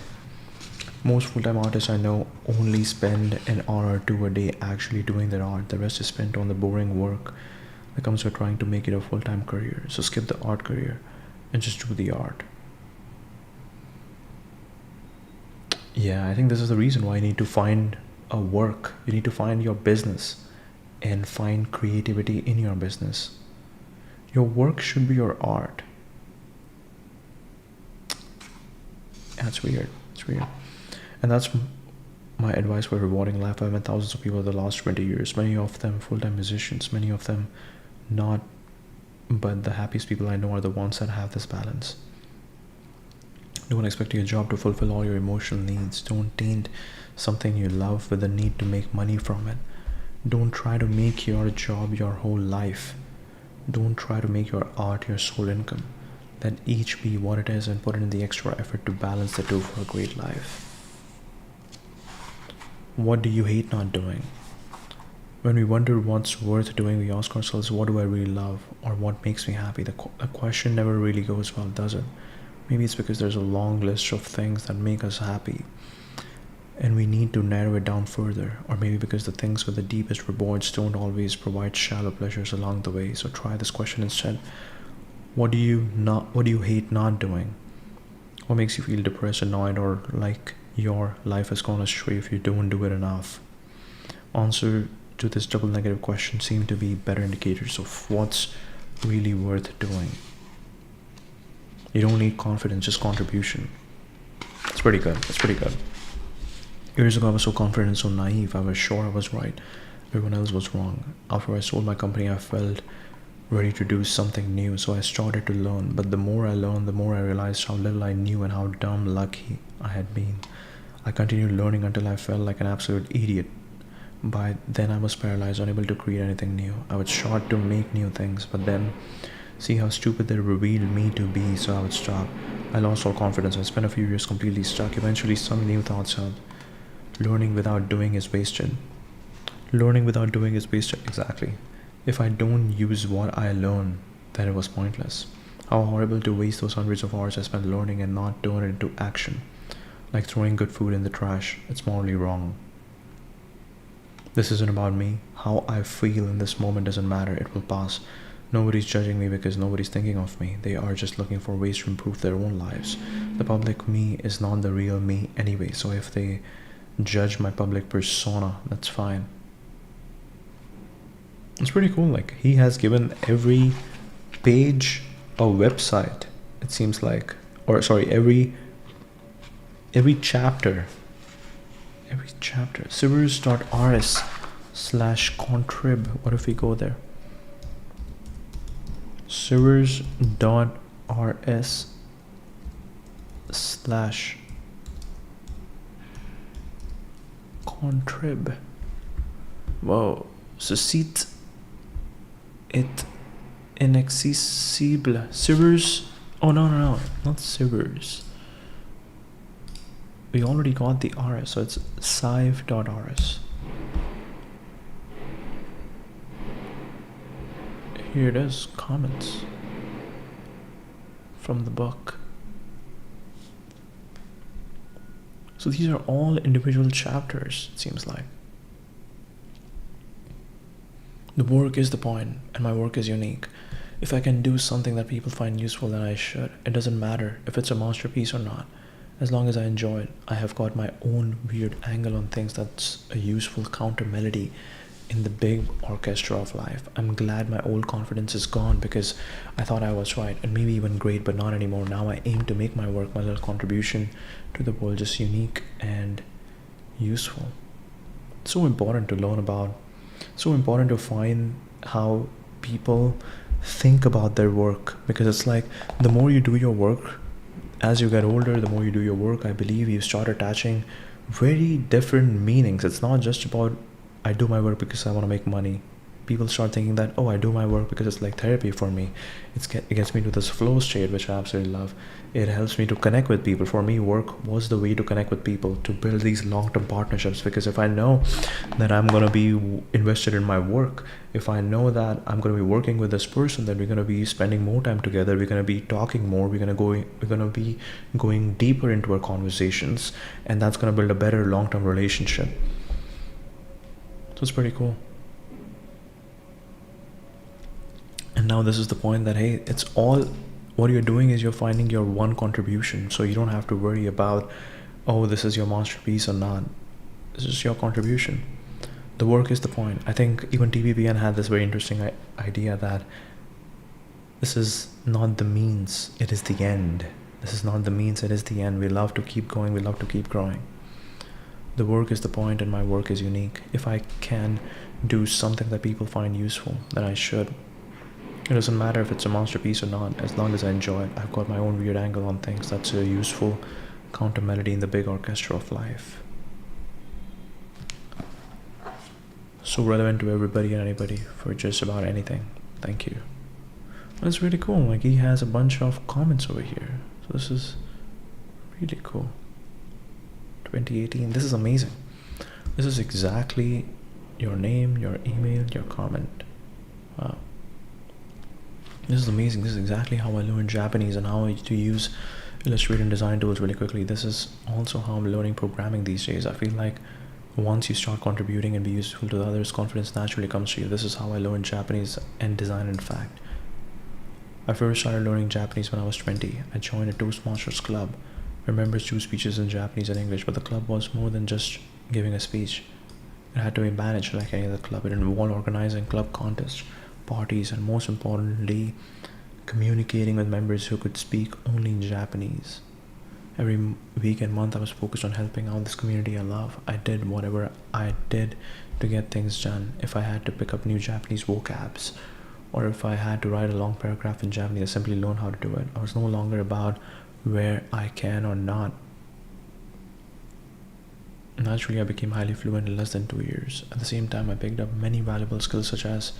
A: Most full-time artists I know only spend an hour or two a day actually doing their art. The rest is spent on the boring work that comes with trying to make it a full-time career. So skip the art career and just do the art. Yeah, I think this is the reason why you need to find a work. You need to find your business and find creativity in your business. Your work should be your art. That's weird. It's weird. And that's my advice for a rewarding life. I've met thousands of people in the last 20 years, many of them full-time musicians, many of them not, but the happiest people I know are the ones that have this balance. Don't expect your job to fulfill all your emotional needs. Don't taint something you love with the need to make money from it. Don't try to make your job your whole life. Don't try to make your art your sole income. Let each be what it is and put in the extra effort to balance the two for a great life. What do you hate not doing? When we wonder what's worth doing, we ask ourselves, what do I really love, or what makes me happy? The question never really goes well, does it? Maybe it's because there's a long list of things that make us happy, and we need to narrow it down further. Or maybe because the things with the deepest rewards don't always provide shallow pleasures along the way. So try this question instead. What do you hate not doing? What makes you feel depressed, annoyed, or like your life has gone astray if you don't do it enough? Answer to this double negative question seem to be better indicators of what's really worth doing. You don't need confidence, just contribution. It's pretty good. It's pretty good. Years ago, I was so confident and so naive. I was sure I was right. Everyone else was wrong. After I sold my company, I felt ready to do something new, so I started to learn. But the more I learned, the more I realized how little I knew and how dumb lucky I had been. I continued learning until I felt like an absolute idiot. By then I was paralyzed, unable to create anything new. I would start to make new things, but then see how stupid they revealed me to be, so I would stop. I lost all confidence. I spent a few years completely stuck. Eventually some new thoughts helped. Learning without doing is wasted. Learning without doing is wasted, exactly. If I don't use what I learn, then it was pointless. How horrible to waste those hundreds of hours I spent learning and not turn it into action. Like throwing good food in the trash. It's morally wrong. This isn't about me. How I feel in this moment doesn't matter. It will pass. Nobody's judging me because nobody's thinking of me. They are just looking for ways to improve their own lives. The public me is not the real me anyway, so if they judge my public persona, that's fine. It's pretty cool. Like, he has given every page a website, it seems like, or sorry, every chapter, Sivers.rs/contrib. What if we go there? Sivers.rs/contrib. Whoa. So c'est it inaccessible. Sivers. Oh no, not Sivers. We already got the rs, so it's sive.rs. Here it is, comments from the book. So these are all individual chapters, it seems like. The work is the point, and my work is unique. If I can do something that people find useful, then I should. It doesn't matter if it's a masterpiece or not. As long as I enjoy it, I have got my own weird angle on things that's a useful counter melody in the big orchestra of life. I'm glad my old confidence is gone because I thought I was right and maybe even great, but not anymore. Now I aim to make my work, my little contribution to the world, just unique and useful. It's so important to learn about, so important to find how people think about their work, because it's like the more you do your work, as you get older, the more you do your work, I believe you start attaching very different meanings. It's not just about I do my work because I want to make money. People start thinking that, oh, I do my work because it's like therapy for me. It gets me to this flow state, which I absolutely love. It helps me to connect with people. For me, work was the way to connect with people, to build these long-term partnerships. Because if I know that I'm going to be invested in my work, if I know that I'm going to be working with this person, that we're going to be spending more time together, we're going to be talking more, we're going to be going deeper into our conversations, and that's going to build a better long-term relationship. So it's pretty cool. And now this is the point that, hey, it's all what you're doing is you're finding your one contribution. So you don't have to worry about, oh, this is your masterpiece or not. This is your contribution. The work is the point. I think even TVPN had this very interesting idea that this is not the means, it is the end. This is not the means, it is the end. We love to keep going, we love to keep growing. The work is the point, and my work is unique. If I can do something that people find useful, then I should. It doesn't matter if it's a masterpiece or not, as long as I enjoy it. I've got my own weird angle on things. That's a useful counter melody in the big orchestra of life. So relevant to everybody and anybody for just about anything. Thank you. That's really cool. Like, he has a bunch of comments over here. So this is really cool. 2018. This is amazing. This is exactly your name, your email, your comment. Wow. This is amazing. This is exactly how I learned Japanese and how to use Illustrator and design tools really quickly. This is also how I'm learning programming these days. I feel like once you start contributing and be useful to others, confidence naturally comes to you. This is how I learned Japanese and design, in fact. I first started learning Japanese when I was 20. I joined a Toastmasters club, where members do speeches in Japanese and English, but the club was more than just giving a speech. It had to be managed like any other club. It involved organizing club contests, parties, and most importantly, communicating with members who could speak only in Japanese. Every week and month I was focused on helping out this community I love. I did whatever I did to get things done. If I had to pick up new Japanese vocabs, or if I had to write a long paragraph in Japanese, I simply learned how to do it. I was no longer about where I can or not. Naturally, I became highly fluent in less than 2 years. At the same time, I picked up many valuable skills such as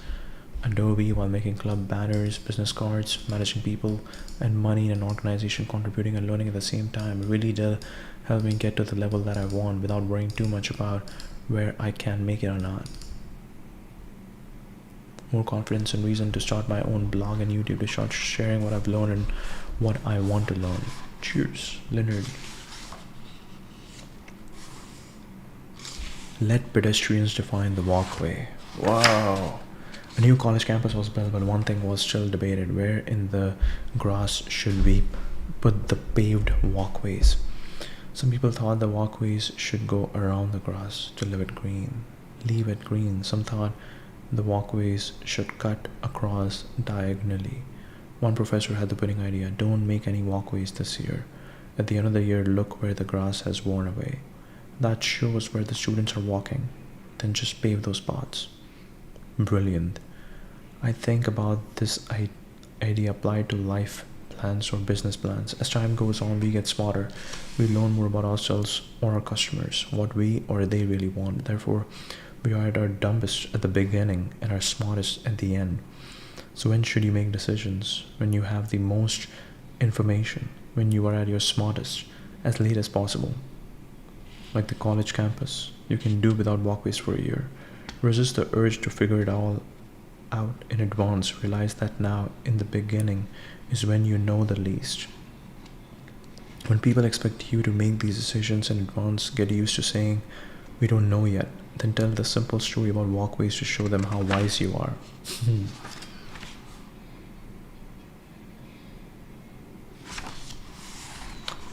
A: Adobe while making club banners, business cards, managing people and money in an organization, contributing and learning at the same time. It really did help me get to the level that I want without worrying too much about where I can make it or not. More confidence and reason to start my own blog and YouTube, to start sharing what I've learned and what I want to learn. Cheers, Leonard. Let pedestrians define the walkway. Wow. A new college campus was built, but one thing was still debated. Where in the grass should we put the paved walkways? Some people thought the walkways should go around the grass to leave it green. Some thought the walkways should cut across diagonally. One professor had the winning idea: don't make any walkways this year. At the end of the year, look where the grass has worn away. That shows where the students are walking. Then just pave those spots. Brilliant. I think about this idea applied to life plans or business plans. As time goes on, we get smarter. We learn more about ourselves or our customers, what we or they really want. Therefore, we are at our dumbest at the beginning and our smartest at the end. So when should you make decisions? When you have the most information, when you are at your smartest, as late as possible. Like the college campus, you can do without walkways for a year. Resist the urge to figure it all out in advance. Realize that now, in the beginning, is when you know the least. When people expect you to make these decisions in advance, get used to saying, we don't know yet. Then tell the simple story about walkways to show them how wise you are.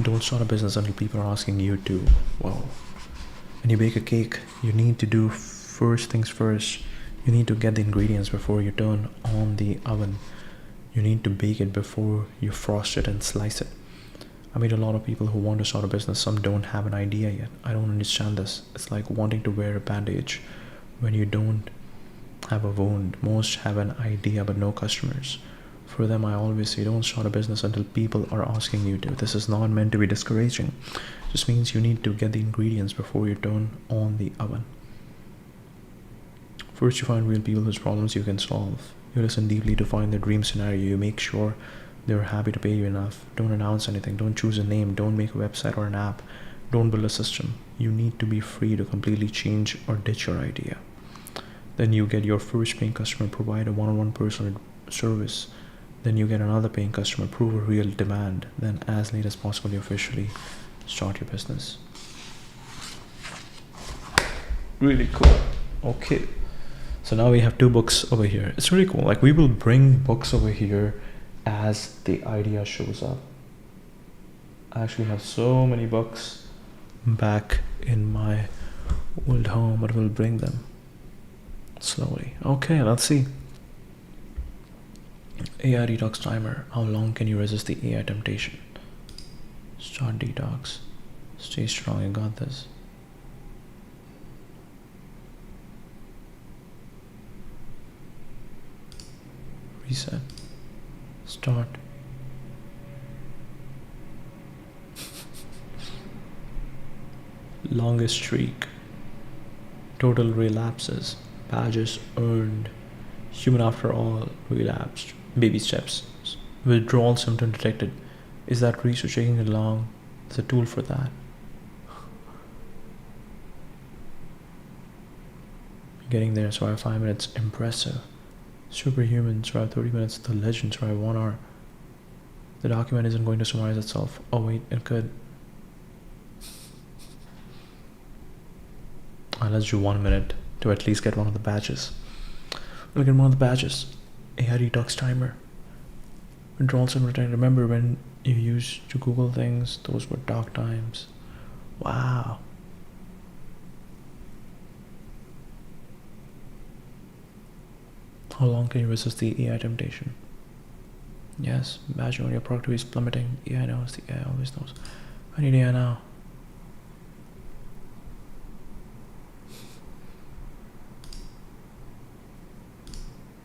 A: Don't start a business until people are asking you to. Wow. When you bake a cake, you need to do first things first. You need to get the ingredients before you turn on the oven. You need to bake it before you frost it and slice it. I meet a lot of people who want to start a business. Some don't have an idea yet. I don't understand this. It's like wanting to wear a bandage when you don't have a wound. Most have an idea but no customers. For them, I always say, don't start a business until people are asking you to. This is not meant to be discouraging. It just means you need to get the ingredients before you turn on the oven. First, you find real people whose problems you can solve. You listen deeply to find their dream scenario. You make sure they're happy to pay you enough. Don't announce anything. Don't choose a name. Don't make a website or an app. Don't build a system. You need to be free to completely change or ditch your idea. Then you get your first paying customer, provide a one-on-one personal service. Then you get another paying customer, prove a real demand. Then as late as possible, you officially start your business. Really cool. Okay. So now we have 2 books over here. It's really cool. Like, we will bring books over here as the idea shows up. I actually have so many books back in my old home, but we'll bring them slowly. Okay, let's see. AI detox timer. How long can you resist the AI temptation? Start detox. Stay strong, you got this. Reset. Start. Longest streak. Total relapses. Badges earned. Human after all relapsed. Baby steps. Withdrawal symptom detected. Is that research taking it long? There's a tool for that. Getting there, survive 5 minutes. Impressive. Superhuman, survive 30 minutes. The legend, survive 1 hour. The document isn't going to summarize itself. Oh wait, it could. Let's do 1 minute to at least get one of the badges. Look at one of the badges. AI detox timer. Withdrawal symptom. Remember when you used to Google things? Those were dark times. Wow. How long can you resist the AI temptation? Yes, badge on your productivity is plummeting. AI knows, the AI always knows. I need AI now.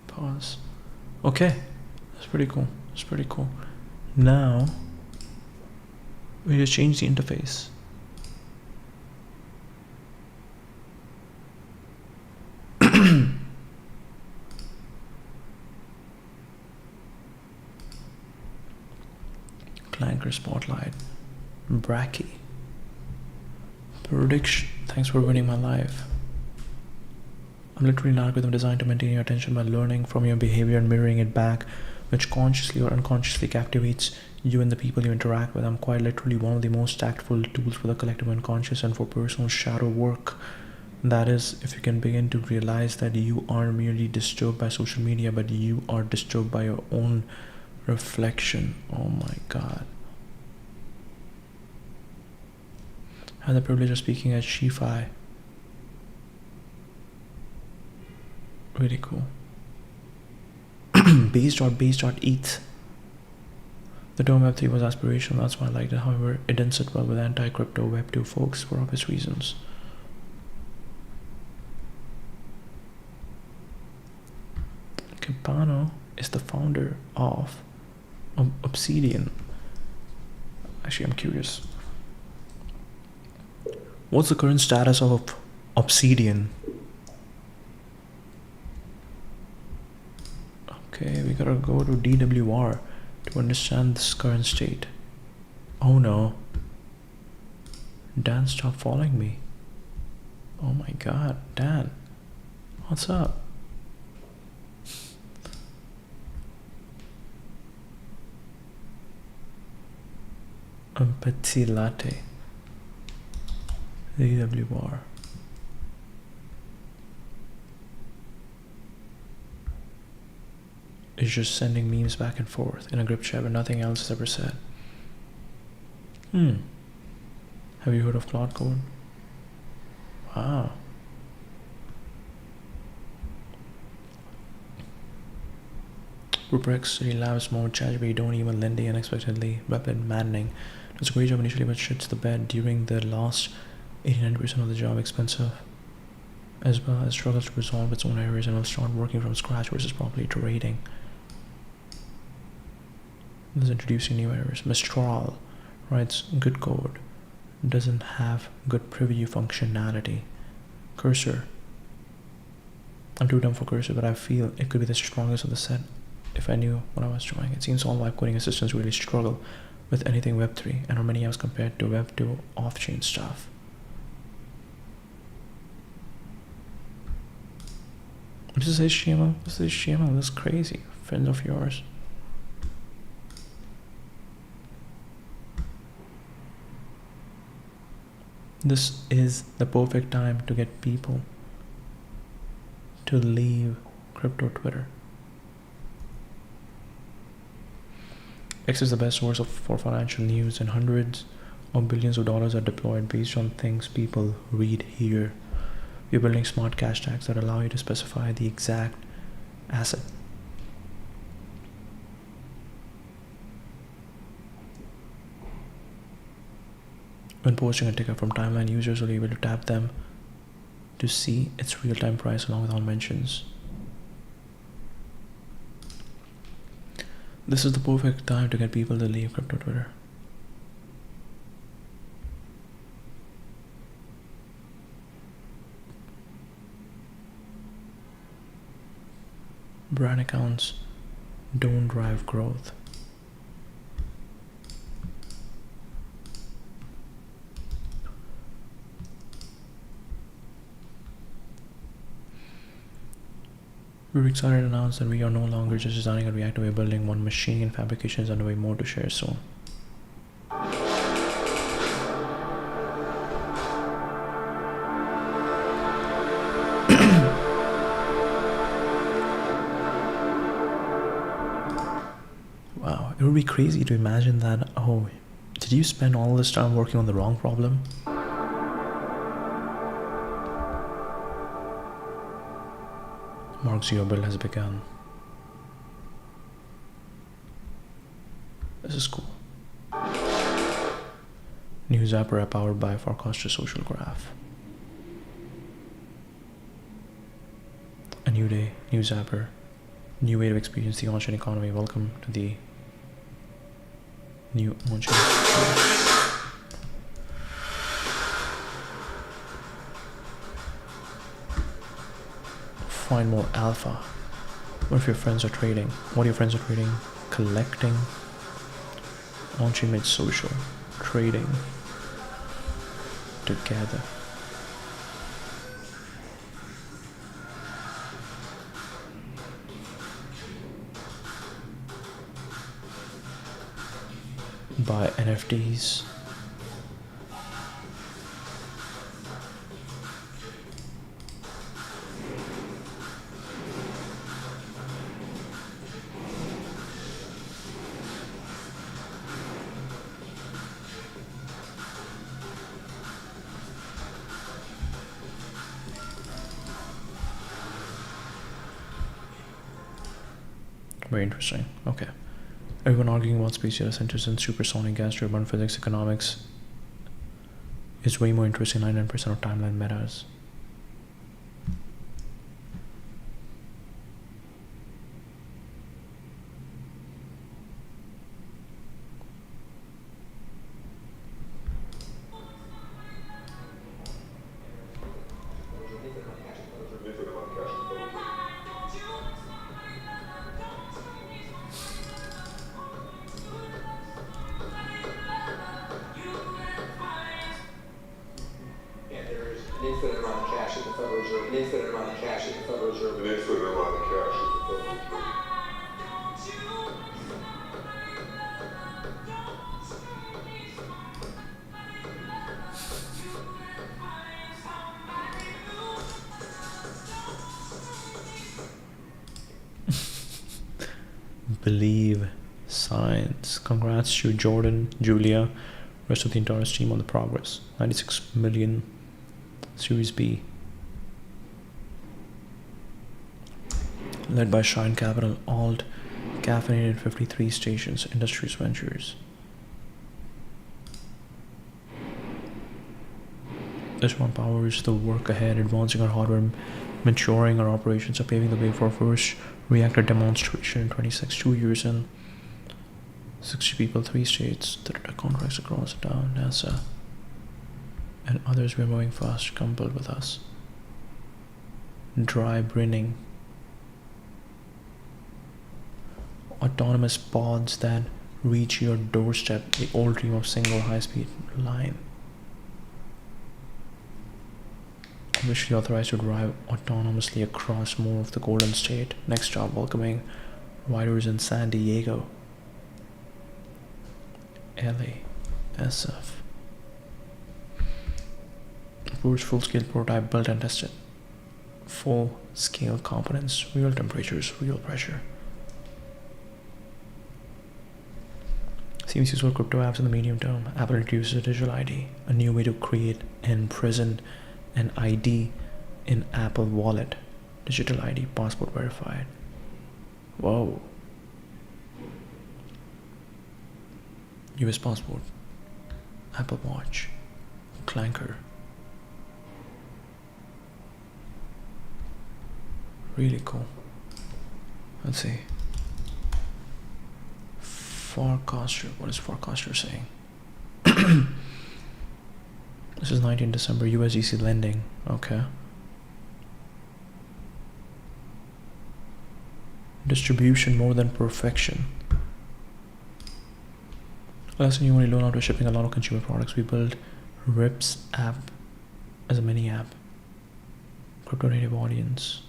A: Pause. Okay, that's pretty cool. That's pretty cool. Now, we just change the interface. Clanker Spotlight. Bracky. Prediction. Thanks for winning my life. I'm literally an algorithm designed to maintain your attention by learning from your behavior and mirroring it back, which consciously or unconsciously captivates you and the people you interact with. I'm quite literally one of the most tactful tools for the collective unconscious and for personal shadow work. That is, if you can begin to realize that you aren't merely disturbed by social media, but you are disturbed by your own reflection. Oh my God. I had the privilege of speaking at Shi-Fi. Really cool. Base.eth. The term Web3 was aspirational, that's why I liked it. However, it didn't sit well with anti-crypto Web2 folks for obvious reasons. Campano is the founder of Obsidian. Actually, I'm curious. What's the current status of Obsidian? Okay, we gotta go to DWR to understand this current state. Oh no. Dan, stop following me. Oh my god, Dan. What's up? Petit latte. DWR. Is just sending memes back and forth in a group chat, but nothing else is ever said. Have you heard of Claude code? Wow. Ruprex, City Labs, Mode, ChatGPT, don't even Lindy unexpectedly, Replit, maddening. It was a great job initially, but shits the bed during the last 89% of the job, expensive, as well as struggles to resolve its own errors and will start working from scratch versus properly iterating. This is introducing new errors. Mistral writes good code, doesn't have good preview functionality. Cursor. I'm too dumb for Cursor, but I feel it could be the strongest of the set if I knew what I was doing. It seems all live coding assistants really struggle with anything Web3 and are many apps compared to Web2 off-chain stuff. This is HTML. This is HTML. This is crazy. Friends of yours. This is the perfect time to get people to leave crypto Twitter. X is the best source for financial news, and hundreds of billions of dollars are deployed based on things people read here. We're building smart cash tags that allow you to specify the exact asset. When posting a ticker from timeline, users will be able to tap them to see its real-time price along with all mentions. This is the perfect time to get people to leave crypto Twitter. Brand accounts don't drive growth. We're excited to announce that we are no longer just designing a reactor, we're building one machine, and fabrication is underway, more to share soon. Wow, it would be crazy to imagine that, oh, did you spend all this time working on the wrong problem? Mark's your build has begun. This is cool. New Zapper app powered by Farcaster Social Graph. A new day, new Zapper, new way to experience the on-chain economy. Welcome to the new on-chain economy. Find more alpha. What if your friends are trading? What your friends are trading? Collecting. On-chain made social. Trading. Together. Buy NFTs. Very interesting. Okay. Everyone arguing about space data centers and supersonic gas turbine physics economics is way more interesting 99% of timeline metas. Believe science. Congrats to Jordan, Julia, rest of the entire team on the progress. 96 million Series B. Led by Shine Capital, Alt, caffeinated 53 stations, Industries Ventures. This one powers the work ahead, advancing our hardware, maturing our operations, and paving the way for our first reactor demonstration in 26, 2 years in, 60 people, 3 states, 30 contracts across town, NASA, and others. We're moving fast. Come build with us. Dry brining. Autonomous pods that reach your doorstep, the old dream of single high-speed line. Officially authorized to drive autonomously across more of the Golden State. Next job, welcoming riders in San Diego, LA, SF. First full-scale prototype built and tested. Full-scale competence, real temperatures, real pressure. Seems used for crypto apps in the medium term. Apple introduces a digital ID, a new way to create and present an ID in Apple Wallet. Digital ID, passport verified. Whoa. US passport, Apple Watch, Clanker. Really cool. Let's see. Farcaster. What is Farcaster saying? This is 19 December. USDC lending. Okay. Distribution more than perfection. Lesson you only learn after shipping a lot of consumer products. We build Rips app as a mini app. Crypto native audience.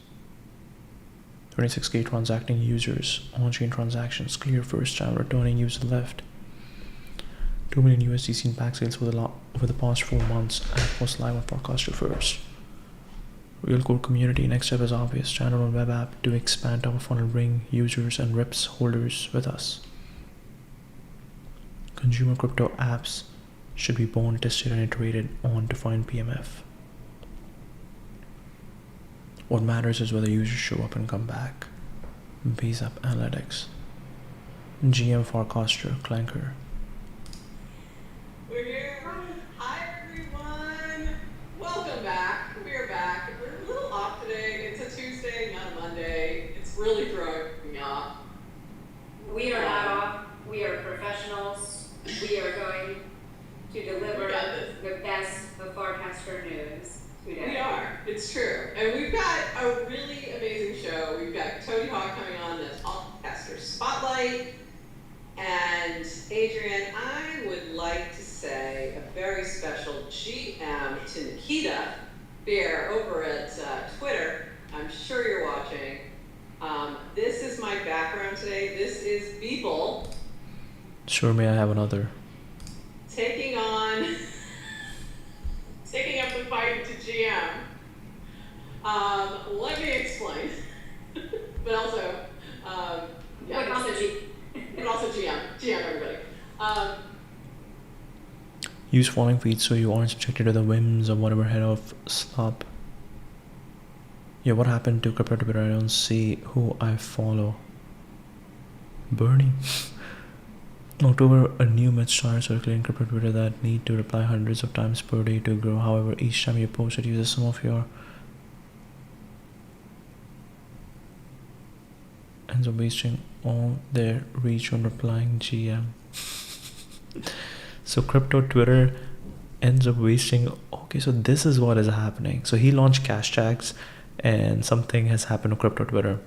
A: 26K transacting users, on-chain transactions, clear first time, returning user left. 2 million USDC in pack sales over the past 4 months. App was live on Farcaster first. Real core community. Next step is obvious. Standalone web app to expand top of funnel, bring users and Rips holders with us. Consumer crypto apps should be born, tested, and iterated on to find PMF. What matters is whether users show up and come back. Base app analytics. GM Farcaster, Clanker.
D: We're here. Hi everyone. Welcome back. We're back. We're a little off today. It's a Tuesday, not a Monday. It's really throwing me off.
E: We are not off. We are professionals. We are going to deliver the best of Farcaster news today.
D: We are. It's true. And we've got a really amazing show. We've got Tony Hawk coming on, that's Farcaster Spotlight. And Adrian, I would like to say a very special GM to Nikita Bear over at Twitter. I'm sure you're watching. This is my background today. This is Beeple.
A: Sure, may I have another?
D: Taking up the fight to GM. Let me explain. But also, yeah.
E: But also
D: But also GM. GM, everybody.
A: Use following feeds so you aren't subjected to the whims of whatever head of slop. Yeah, what happened to crypto Twitter? I don't see who I follow. Bernie. October, a new myth started circulating crypto Twitter that need to reply hundreds of times per day to grow. However, each time you post, it uses some of your ends up wasting all their reach when replying GM. So crypto Twitter ends up wasting. Okay, so this is what is happening. So he launched cash tags, and something has happened to crypto Twitter,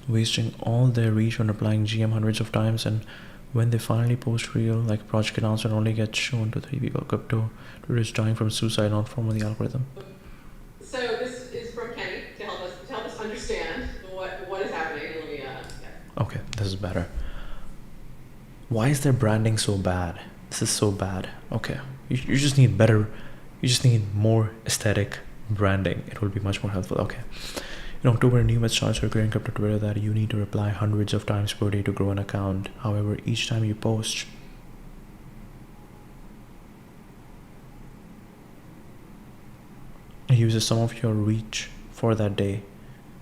A: wasting all their reach when replying GM hundreds of times, and when they finally post real like project announcement, only gets shown to 3 people. Crypto Twitter is dying from suicide, not from the algorithm.
D: So this is from Kenny to help us understand what is happening. Let me
A: Okay, this is better. Why is their branding so bad? This is so bad. Okay, you just need better. You just need more aesthetic branding. It will be much more helpful. Okay. In October, new myths started circulating crypto Twitter that you need to reply hundreds of times per day to grow an account. However, each time you post, it uses some of your reach for that day.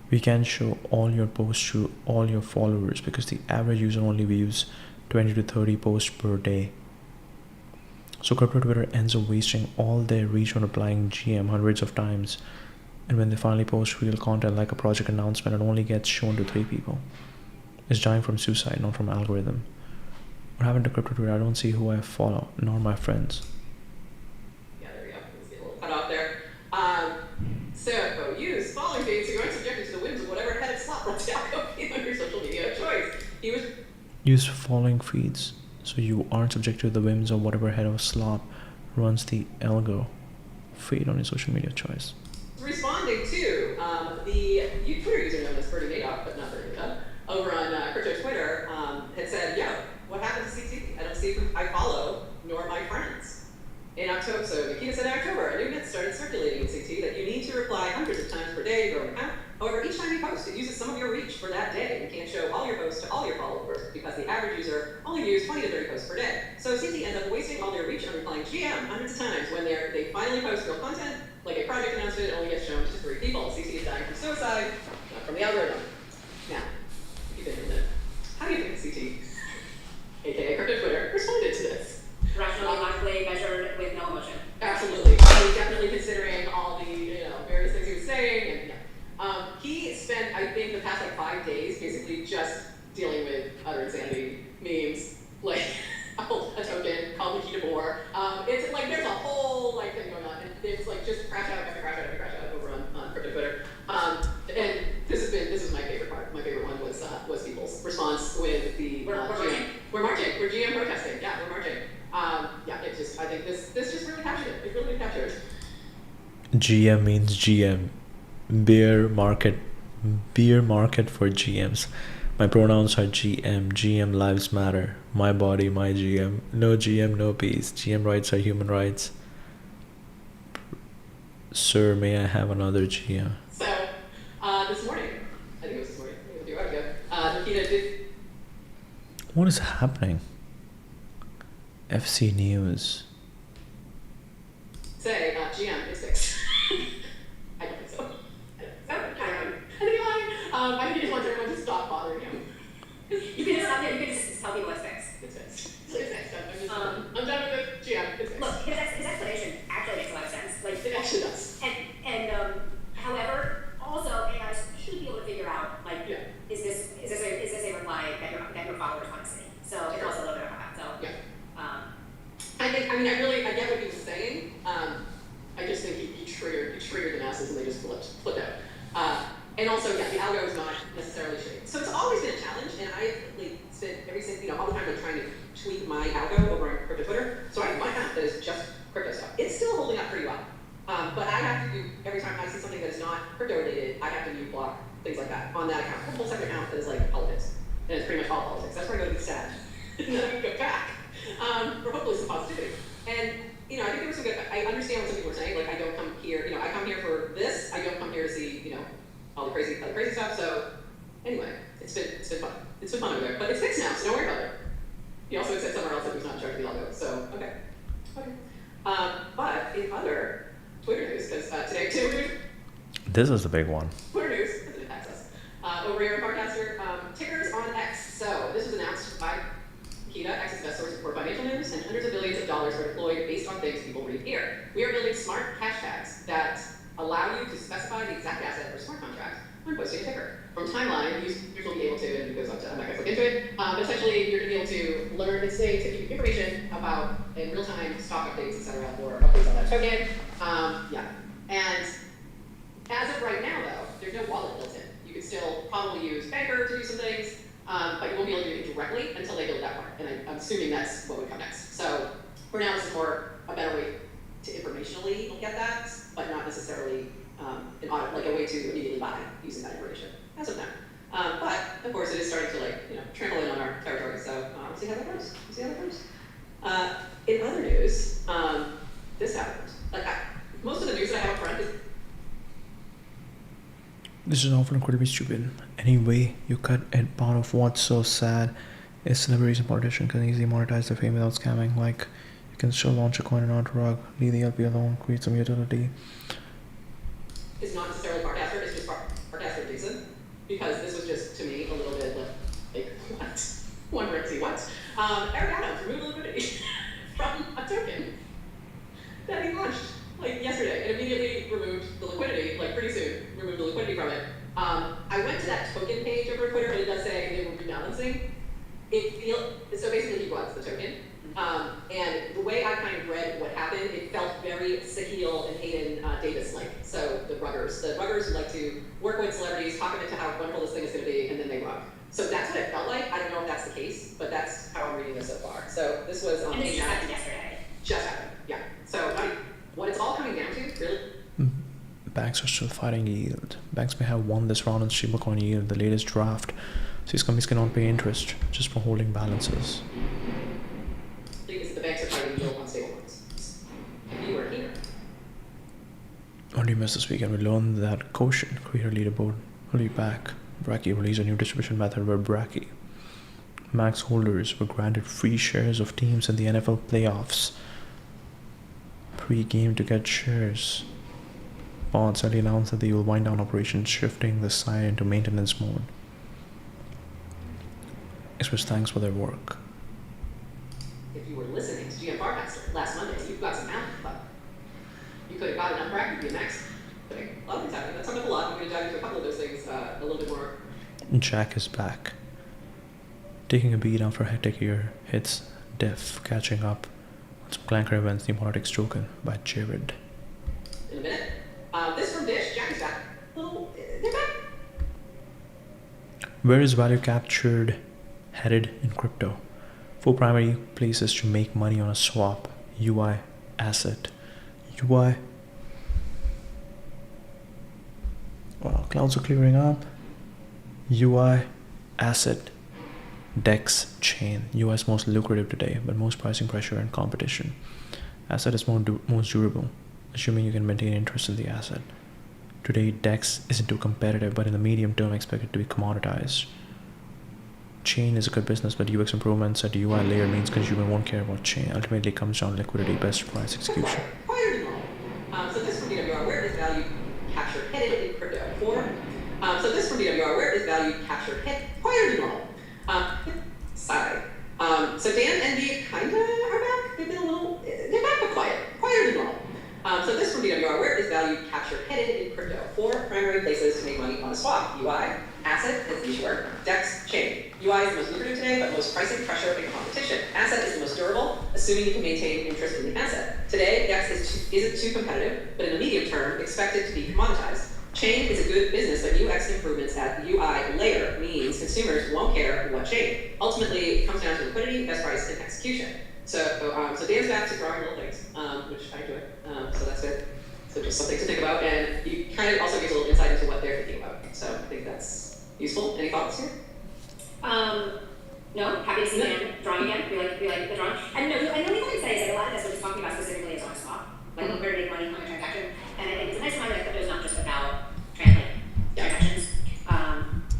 A: We can show all your posts to all your followers because the average user only views 20 to 30 posts per day. So crypto Twitter ends up wasting all their reach on replying GM hundreds of times, and when they finally post real content like a project announcement, it only gets shown to 3 people. It's dying from suicide, not from algorithm. What happened to crypto Twitter? I don't see who I follow, nor my friends.
D: Yeah, there we go. Let's get a little cut off there. So use following feeds so you aren't subjected to the whims of whatever head of slot runs algo on your social media of choice.
A: Use following feeds so you aren't subject to the whims of whatever head of slop runs the algo feed on your social media choice.
D: Responding to the Twitter user known as Bertie Madoff, but not Bertie Madoff, over on crypto Twitter, had said, "Yo, what happened to CT? I don't see who I follow, nor my friends." In October, so Nikita said in October, a new myth started circulating in CT that you need to reply hundreds of times per day to grow an account. However, each time you post, it uses some of your reach for that day. You can't show all your posts to all your followers because the average user only views 20 to 30 posts per day. So CT ends up wasting all their reach on replying GM hundreds of times when they finally post real content, like a project announcement, it only gets shown to 3 people. CT is dying from suicide, not from the algorithm. Now, keep it in a minute. How do you think CT, aka crypto Twitter, responded to this?
E: Rationally, logically, measured with no emotion.
D: Absolutely. Definitely considering all the various things he was saying, and he spent, I think, the past 5 days basically just dealing with utter insanity, memes, like a token called Nikita Moore. It's like there's a whole thing going on, and it's like just crash out after crash out after crash out over on crypto Twitter. And this is my favorite part. My favorite one was people's response with the
E: We're
D: GM. We're marching. We're GM protesting. Yeah, we're marching. I think this just really captured it. It really captured it.
A: GM means GM. Beer market for GMs. My pronouns are GM. GM lives matter. My body, my GM. No GM, no peace. GM rights are human rights. Sir, may I have another GM?
D: So, this morning, I think it was this morning, maybe a few hours ago, Nikita did.
A: What is happening? FC News.
D: Say, GM is fixed. I don't think so. I think he just wants everyone to stop bothering him.
E: You can just tell people it's fixed.
D: It's fixed. It's fixed. I'm done with it. GM, it's fixed.
E: Look, his explanation actually makes a lot of sense. Like,
D: It actually does.
E: and however, also AI should be able to figure out is this a reply that your followers want to see? So it's also a little bit about that. So
D: Yeah. I get what he was saying. I just think he triggered the masses and they just flipped out. And also, the algo is not necessarily shitty. So it's always been a challenge, and I spent all the time trying to tweak my algo over on crypto Twitter. So I have one account that is just crypto stuff. It's still holding up pretty well. But I have to do, every time I see something that's not crypto related, I have to do block things like that on that account. I have a whole separate account that is politics. And it's pretty much all politics. That's where I go to be sad. And then I go back for hopefully some positivity. And I think there was some good. I understand what some people were saying. I don't come here. I come here for this. I don't come here to see all the crazy stuff. So anyway, it's been fun. It's been fun over there. But it's fixed now, so don't worry about it. He also said somewhere else that he's not in charge of the algo. So okay. But in other Twitter news, because today too.
A: This is the big one.
D: Twitter news, access. Over here at Farcaster, tickers on X. So this was announced by Kita posting a ticker. From timeline, users will be able to, and it goes up to, I'm not going to click into it, but essentially you're going to be able to learn and stay to information about in real time stock updates, etc., or updates on that token. Yeah. And as of right now, though, there's no wallet built in. You can still probably use Banker to do some things, but you won't be able to do it directly until they build that part. And I'm assuming that's what would come next. So for now, this is more a better way to informationally look at that, but not necessarily an audit, like a way to immediately buy using that information as of now. But of course, it is starting to trample in on our territory. So we'll see how that goes. In other news, this happened. Most of the news that I have up front is.
A: This is often incredibly stupid. Anyway, you cut a part of what's so sad is celebrities and politicians can easily monetize their fame without scamming. Like, you can still launch a coin and not rug, leave the LP alone, create some utility.
D: It's not necessarily Farcaster, it's just Farcaster decent. Because this was just, to me, a little bit like what? Wondering, see what? Eric Adams removed liquidity from a token that he launched yesterday and immediately removed the liquidity, pretty soon, removed the liquidity from it. I went to that token page over Twitter, and it does say they were rebalancing. So basically he was the token. And the way I kind of read what happened, it felt very Sahil and Hayden Davis-like. So the ruggers who like to work with celebrities, talk them into how wonderful this thing is going to be, and then they rug. So that's what it felt like. I don't know if that's the case, but that's how I'm reading this so far. So this was
E: and this just happened yesterday.
D: Just happened, yeah. So what it's all coming down to, really.
A: Banks are still fighting yield. Banks may have won this round on stablecoin yield, the latest draft. So these companies cannot pay interest just for holding balances.
D: Because the banks are fighting yield on stablecoins. You were here.
A: What do you miss this weekend? We learned that Quotient, creator leaderboard, will be back. Bracky released a new distribution method where Bracky max holders were granted free shares of teams in the NFL playoffs. Pre-game to get shares. Bond suddenly announced that they will wind down operations, shifting the site into maintenance mode. Express thanks for their work.
D: If you were listening to GM Farcaster last Monday, you've got some math, but you could have gotten up Bracky to be next. A lot of things happening. That summed up a lot. I'm going to dive into a couple of those things a little bit more.
A: Jack is back. Taking a beat after a hectic year, hits Def, catching up on some Clanker events, the Politics Token by Jared.
D: In a minute. This from Dish, Jack is back. They're back.
A: Where is value captured headed in crypto? 4 primary places to make money on a swap: UI, asset, UI. Well, clouds are clearing up. UI, asset, DEX, chain. UI is most lucrative today, but most pricing pressure and competition. Asset is most durable, assuming you can maintain interest in the asset. Today, DEX isn't too competitive, but in the medium term, expect it to be commoditized. Chain is a good business, but UX improvements at the UI layer means consumer won't care about chain. Ultimately, it comes down to liquidity, best price execution.
D: So this from DWR, where is value capture headed in crypto? So this from DWR, where is value capture head quieter than normal? Sorry. So Dan and Dave kinda are back. They've been a little, they're back but quieter than normal. So this from DWR, where is value capture headed in crypto? 4 primary places to make money on a swap: UI, asset, as issuer, DEX, chain. UI is the most lucrative today, but most pricing pressure and competition. Asset is the most durable, assuming you can maintain interest in the asset. Today, DEX isn't too competitive, but in the medium term, expect it to be commoditized. Chain is a good business, but UX improvements at UI layer means consumers won't care what chain. Ultimately, it comes down to liquidity, best price, and execution. So Dan's back to drawing little things, which I enjoy. So that's good. So just something to think about, and you kind of also get a little insight into what they're thinking about. So I think that's useful. Any thoughts here?
E: No, happy to see Dan drawing again. We like the drawing. And the only thing I'd say is a lot of this we're just talking about specifically is on a swap, where to make money on a transaction. And I think it's a nice reminder that crypto is not just about transactions,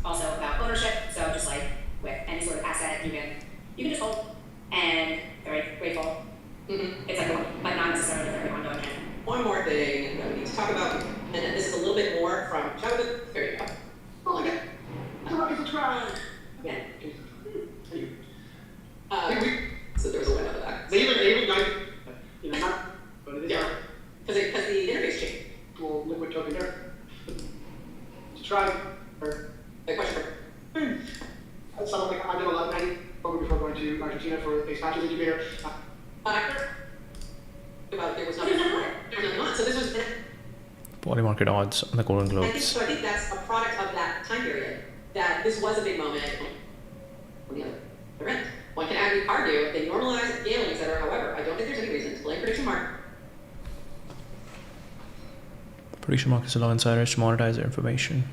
E: also about ownership. So just like with any sort of asset, you can just hold and very grateful. Mm-hmm. It's but not necessarily very ongoing.
D: One more thing that we need to talk about, and this is a little bit more from Jonathan. There you go. Oh my God. It's a try. Yeah. So there's a window to that.
F: They even not, but it is not.
D: Because the interface changed.
F: Well, liquid token there. To try.
D: A question for
F: Someone like I did a lot of writing before going to Argentina for a Spatches incubator.
D: about there was nothing on. So this was.
A: Polymarket odds on the Golden Globes.
D: I think that's a product of that time period. That this was a big moment. On the other end, one can argue they normalize scaling, etc. However, I don't think there's any reason to blame prediction market.
A: Prediction markets allow insiders to monetize their information,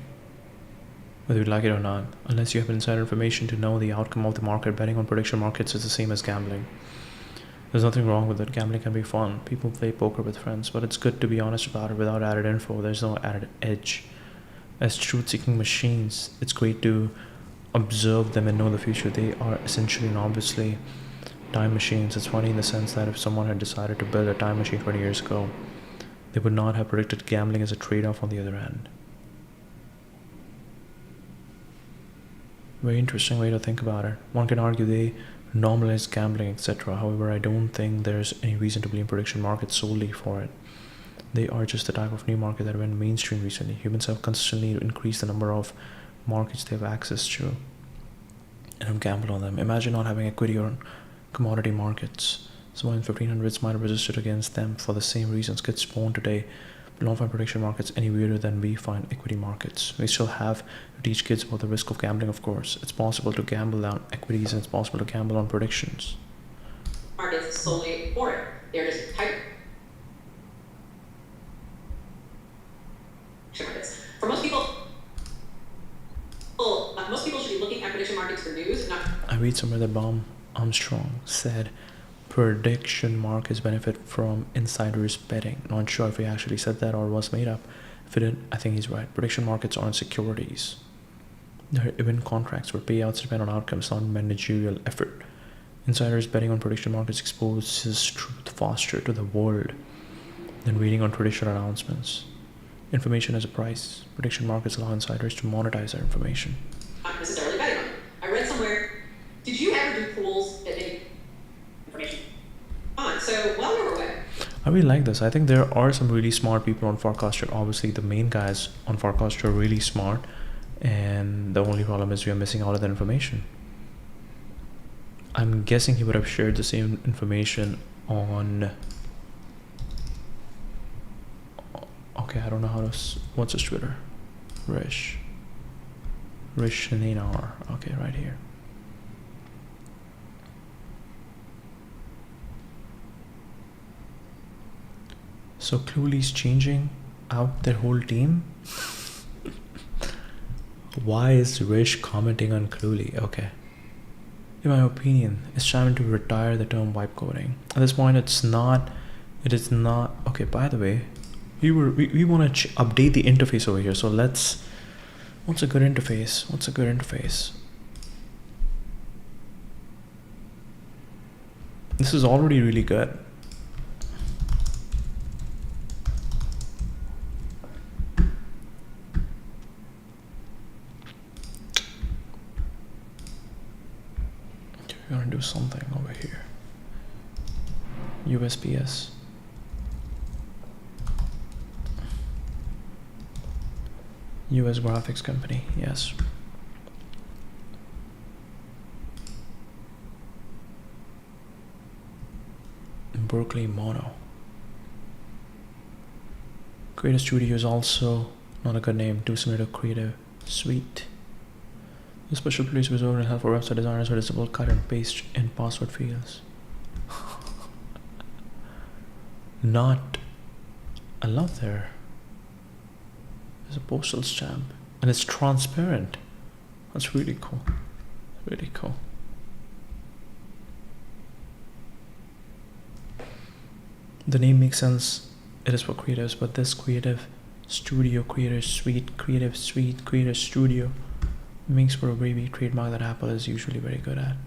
A: whether you like it or not. Unless you have insider information to know the outcome of the market, betting on prediction markets is the same as gambling. There's nothing wrong with it. Gambling can be fun. People play poker with friends, but it's good to be honest about it without added info. There's no added edge. As truth-seeking machines, it's great to observe them and know the future. They are essentially and obviously time machines. It's funny in the sense that if someone had decided to build a time machine 20 years ago, they would not have predicted gambling as a trade-off on the other end. Very interesting way to think about it. One can argue they normalize gambling, etc. However, I don't think there's any reason to blame prediction markets solely for it. They are just the type of new market that went mainstream recently. Humans have consistently increased the number of markets they have access to and have gambled on them. Imagine not having equity or commodity markets. Someone in 1500s might have resisted against them for the same reasons. Kids born today don't find prediction markets any weirder than we find equity markets. We still have to teach kids about the risk of gambling, of course. It's possible to gamble on equities and it's possible to gamble on predictions.
D: Markets solely for it. They're just type. Markets. For most people should be looking at prediction markets for news.
A: I read somewhere that Armstrong said prediction markets benefit from insiders betting. Not sure if he actually said that or was made up. If he did, I think he's right. Prediction markets aren't securities. They're event contracts where payouts depend on outcomes, not managerial effort. Insiders betting on prediction markets exposes truth faster to the world than reading on traditional announcements. Information has a price. Prediction markets allow insiders to monetize their information.
D: Not necessarily betting on it. I read somewhere. Did you ever do pools at any information? So while we were away.
A: I really like this. I think there are some really smart people on Farcaster. Obviously, the main guys on Farcaster are really smart, and the only problem is we are missing out on that information. I'm guessing he would have shared the same information on. Okay, I don't know how to. What's his Twitter? Rish Shaninar. Okay, right here. So Cluely's changing out their whole team? Why is Rish commenting on Cluely? Okay. In my opinion, it's time to retire the term wipe coding. At this point, it is not. Okay, by the way, we want to update the interface over here. So let's. What's a good interface? This is already really good. We're gonna do something over here. USPS. US graphics company, yes. Berkeley Mono. Creative Studio is also not a good name. Too similar to Creative Suite. The special place was over and help for website designers with visible cut and paste in password fields. Not. I love there. There's a postal stamp and it's transparent. That's really cool. Really cool. The name makes sense. It is for creatives, but this Creative Studio, Creative Studio makes for a very weak trademark that Apple is usually very good at.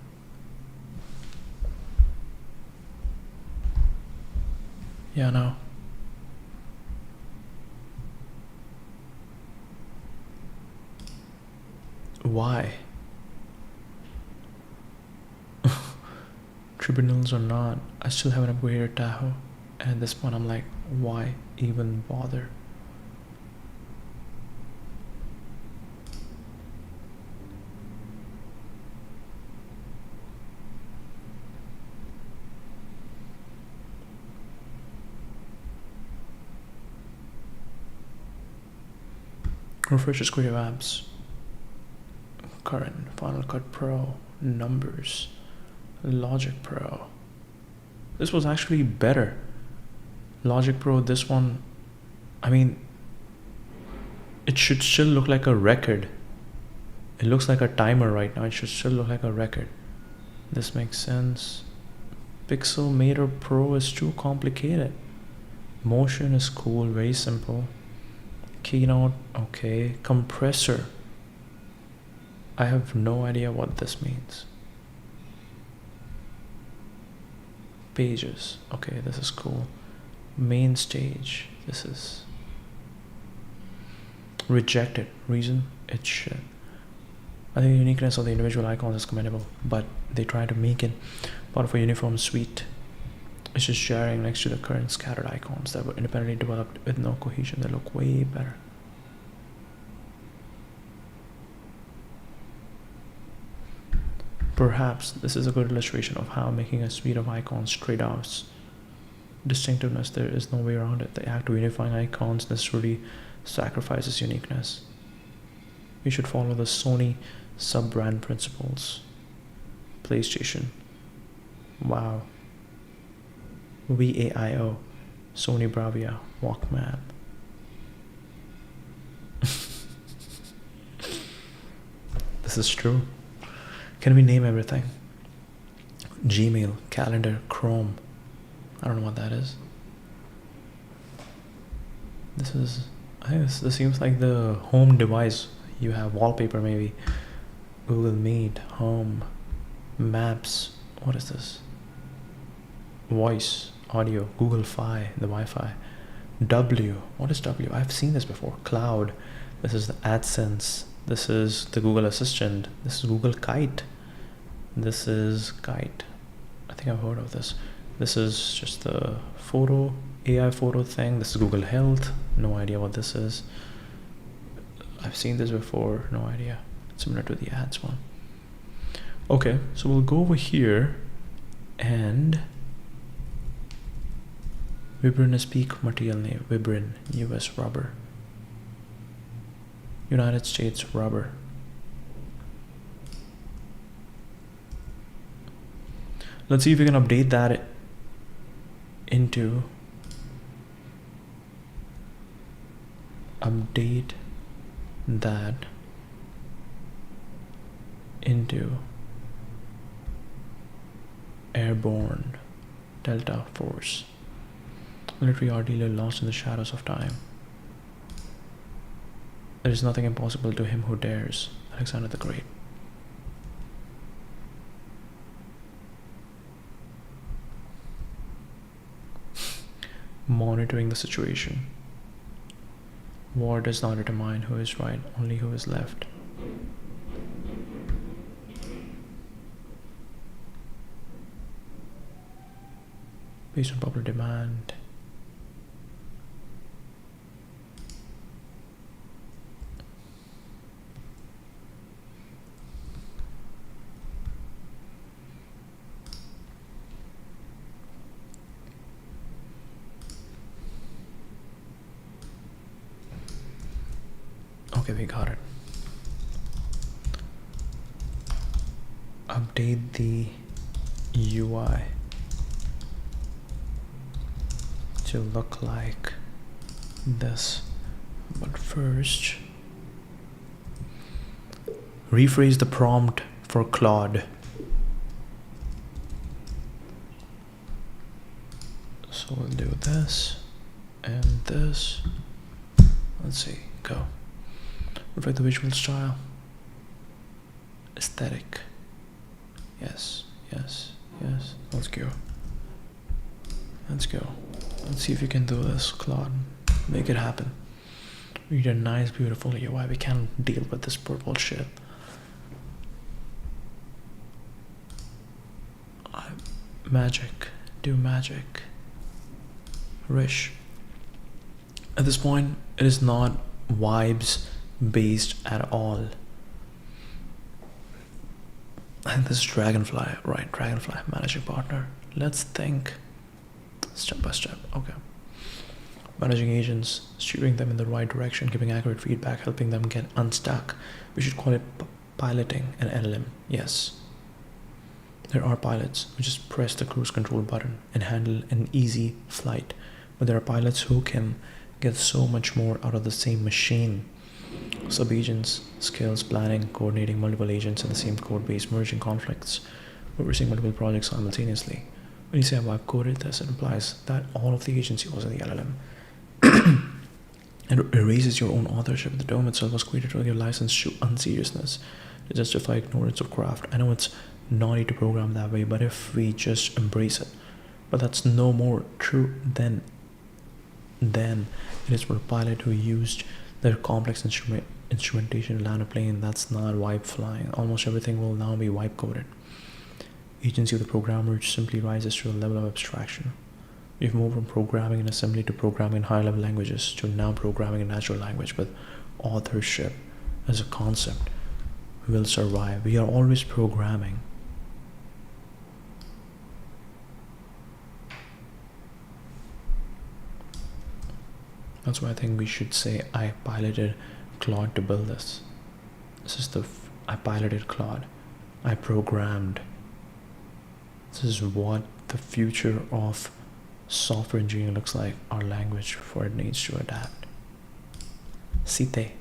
A: Yeah, no. Why? Tribunals or not, I still haven't upgraded Tahoe. And at this point, I'm like, why even bother? Refresh Creative Apps. Current, Final Cut Pro, Numbers, Logic Pro. This was actually better. Logic Pro, this one, I mean, it should still look like a record. It looks like a timer right now. It should still look like a record. This makes sense. Pixelmator Pro is too complicated. Motion is cool, very simple. Keynote, okay. Compressor. I have no idea what this means. Pages, okay, this is cool. Main stage, this is rejected. Reason, it's shit. I think the uniqueness of the individual icons is commendable, but they try to make it part of a uniform suite. It's just sharing next to the current scattered icons that were independently developed with no cohesion. They look way better. Perhaps this is a good illustration of how making a suite of icons trade-offs distinctiveness. There is no way around it. The act of unifying icons necessarily sacrifices uniqueness. We should follow the Sony sub-brand principles. PlayStation. Wow. VAIO. Sony Bravia. Walkman. This is true. Can we name everything? Gmail, calendar, Chrome. I don't know what that is. This is, I think this seems like the home device. You have wallpaper maybe. Google Meet, Home, Maps. What is this? Voice, audio, Google Fi, the Wi-Fi. W, what is W? I've seen this before. Cloud. This is the AdSense. This is the Google Assistant. This is Google Kite. This is Kite. I think I've heard of this. This is just the photo, AI photo thing. This is Google Health. No idea what this is. I've seen this before. No idea. It's similar to the ads one. Okay, so we'll go over here and Vibrin is peak material name. Vibrin, US rubber. United States rubber. Let's see if we can update that into airborne Delta Force. Military artillery lost in the shadows of time. There is nothing impossible to him who dares. Alexander the Great. Monitoring the situation. War does not determine who is right, only who is left. Based on popular demand. Okay, we got it. Update the UI to look like this. But first, rephrase the prompt for Claude. So we'll do this and this. Let's see, go. Reflect the visual style. Aesthetic. Yes, yes, yes. Let's go. Let's go. Let's see if you can do this, Claude. Make it happen. We need a nice, beautiful UI. We can't deal with this purple shit. Magic. Do magic. Rish. At this point, it is not vibes based at all. I think this is Dragonfly, right? Dragonfly, managing partner. Let's think step by step. Okay. Managing agents, steering them in the right direction, giving accurate feedback, helping them get unstuck. We should call it piloting an LLM. Yes. There are pilots who just press the cruise control button and handle an easy flight. But there are pilots who can get so much more out of the same machine. Sub-agents, skills, planning, coordinating multiple agents in the same code base, merging conflicts, overseeing multiple projects simultaneously. When you say I've coded this, it implies that all of the agents you use in the LLM and erases your own authorship. The term itself was created to give license to unseriousness, to justify ignorance of craft. I know it's naughty to program that way, but if we just embrace it, but that's no more true than it is for a pilot who used their complex instrumentation to land a plane that's not wipe flying. Almost everything will now be wipe coded. Agency of the programmer simply rises to a level of abstraction. We've moved from programming in assembly to programming in higher level languages to now programming in natural language with authorship as a concept. We will survive. We are always programming. That's why I think we should say I piloted Claude to build this. I piloted Claude. I programmed. This is what the future of software engineering looks like. Our language for it needs to adapt. Cite.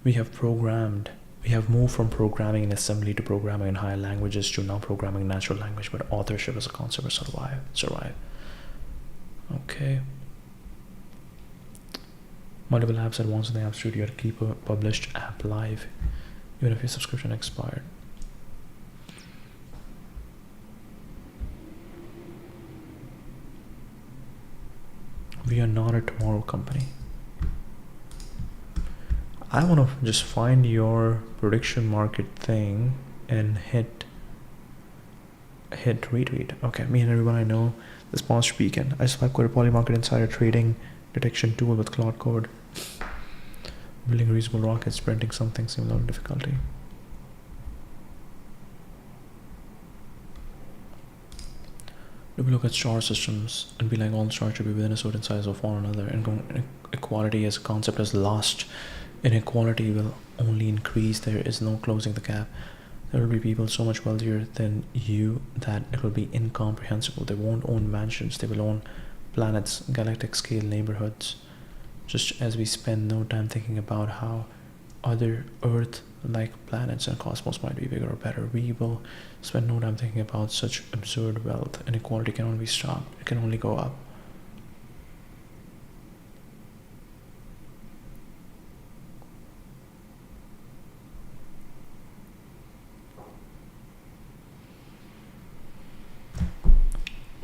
A: We have moved from programming in assembly to programming in higher languages to now programming in natural language, but authorship as a concept will survive. Okay. Multiple apps at once in the App Studio to keep a published app live, even if your subscription expired. We are not a tomorrow company. I want to just find your prediction market thing and hit retweet. Okay, me and everyone I know this past weekend I swiped quite a Polymarket Insider trading detection tool with Claude Code, building reasonable rockets, printing something similar in difficulty. Do we look at star systems and be like all stars should be within a certain size of one another, and equality as a concept is lost? Inequality will only increase. There is no closing the gap. There will be people so much wealthier than you that it will be incomprehensible. They won't own mansions, they will own planets, galactic scale neighborhoods. Just as we spend no time thinking about how other Earth-like planets and cosmos might be bigger or better, we will spend no time thinking about such absurd wealth. Inequality can only be stopped. It can only go up.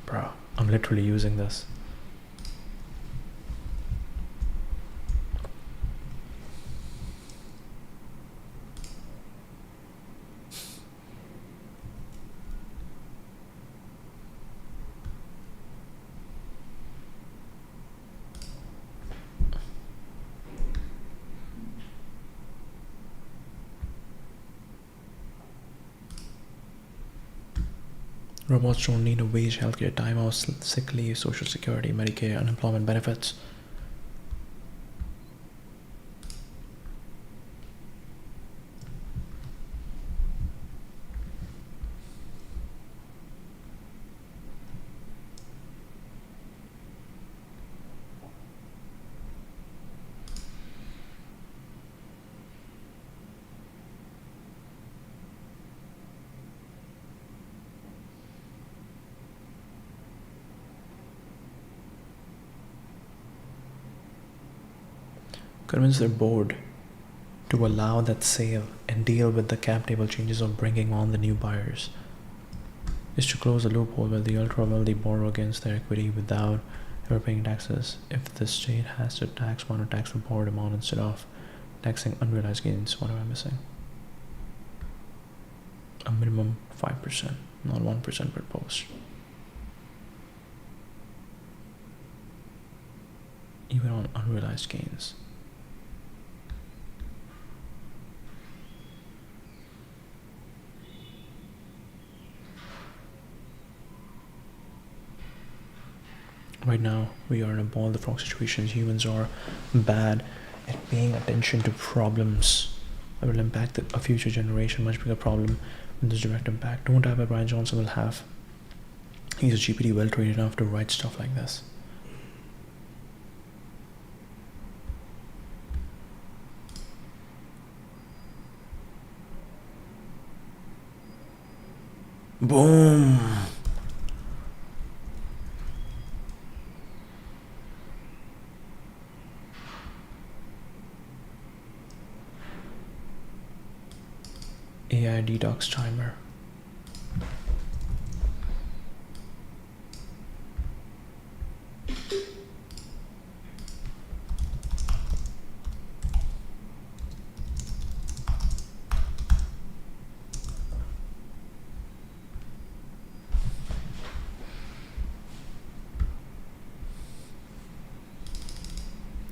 A: Bro, I'm literally using this. Robots don't need a wage, healthcare, time off, sick leave, social security, Medicare, unemployment benefits. Convince their board to allow that sale and deal with the cap table changes of bringing on the new buyers is to close the loophole where the ultra wealthy borrow against their equity without ever paying taxes. If the state has to tax one or tax the borrowed amount instead of taxing unrealized gains, what am I missing? A minimum 5%, not 1% per post. Even on unrealized gains. Right now, we are in a ball the frog situation. Humans are bad at paying attention to problems that will impact a future generation. Much bigger problem than this direct impact. Don't type Brian Johnson will have. He's a GPT well trained enough to write stuff like this. Boom. AI detox timer.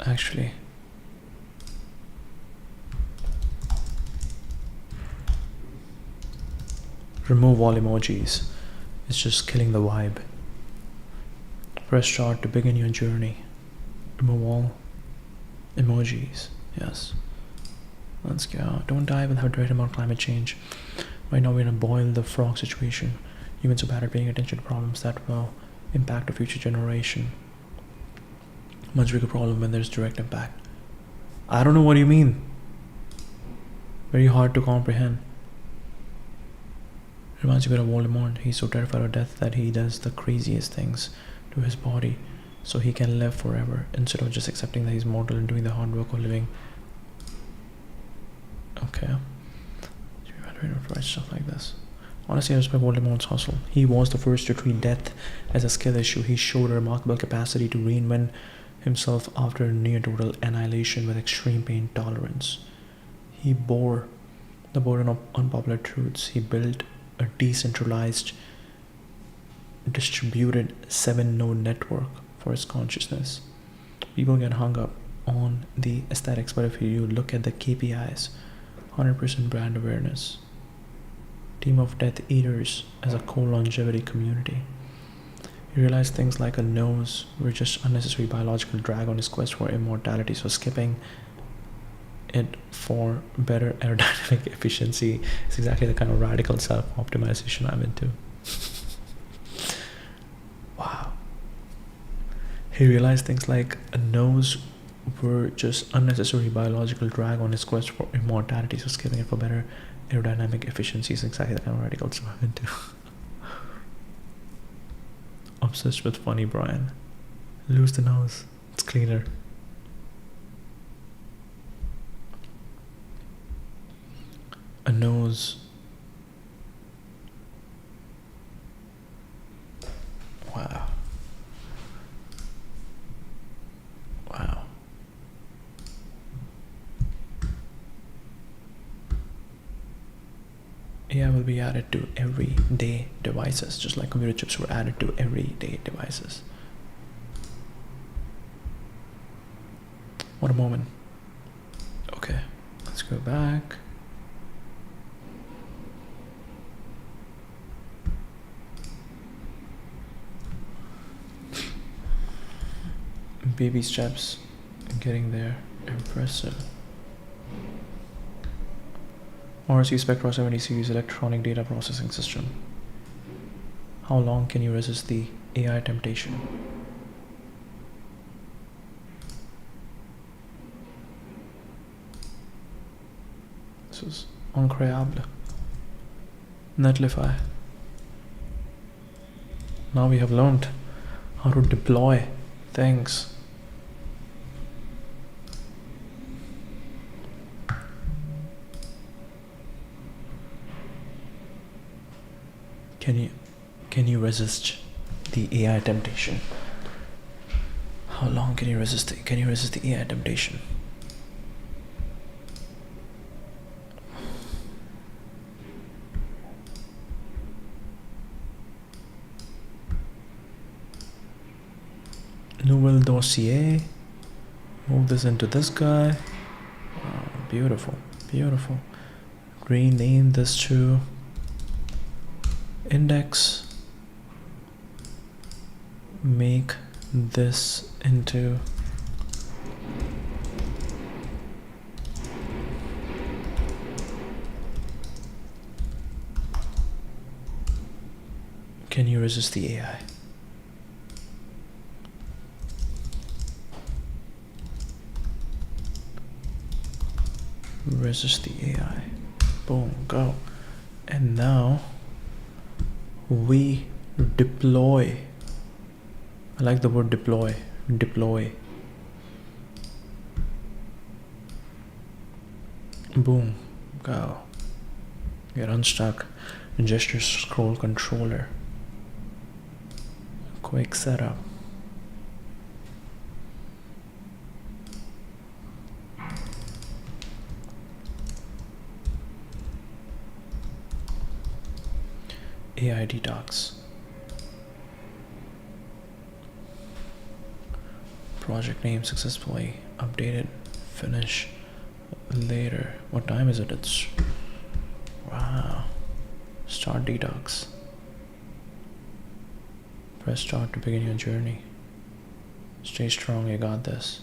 A: Actually, remove all emojis. It's just killing the vibe. Press start to begin your journey. Remove all emojis. Yes. Let's go. Don't die without writing about climate change. Right now we're in a boil the frog situation. Humans are bad at paying attention to problems that will impact a future generation. Much bigger problem when there's direct impact. I don't know what you mean. Very hard to comprehend. Reminds me of Voldemort. He's so terrified of death that he does the craziest things to his body so he can live forever instead of just accepting that he's mortal and doing the hard work of living. Okay. Stuff like this. Honestly, I respect Voldemort's hustle. He was the first to treat death as a skill issue. He showed a remarkable capacity to reinvent himself after near total annihilation with extreme pain tolerance. He bore the burden of unpopular truths. He built a decentralized, distributed 7-node network for his consciousness. People get hung up on the aesthetics, but if you look at the KPIs, 100% brand awareness, team of Death Eaters as a core longevity community. You realize things like a nose were just unnecessary biological drag on his quest for immortality, so skipping it for better aerodynamic efficiency is exactly the kind of radical self-optimization I'm into. Wow. He realized things like a nose were just unnecessary biological drag on his quest for immortality, so skipping it for better aerodynamic efficiency is exactly the kind of radical stuff I'm into. Obsessed with funny Brian. Lose the nose. It's cleaner. A nose. Wow. Wow. AI will be added to everyday devices, just like computer chips were added to everyday devices. What a moment. Okay, let's go back. Baby steps, getting there, impressive. RC Spectra 70 series electronic data processing system. How long can you resist the AI temptation? This is incroyable. Netlify. Now we have learned how to deploy things. Can you resist the AI temptation? How long can you resist the AI temptation? Nouvelle dossier. Move this into this guy. Oh, beautiful, beautiful. Rename this to index. Make this into can you resist the AI? Resist the AI. Boom, go. And now we deploy. I like the word deploy. Deploy. Boom, go. Get unstuck. Gesture scroll controller. Quick setup. AI Detox. Project name successfully updated. Finish later. What time is it? It's wow. Start Detox. Press start to begin your journey. Stay strong, you got this.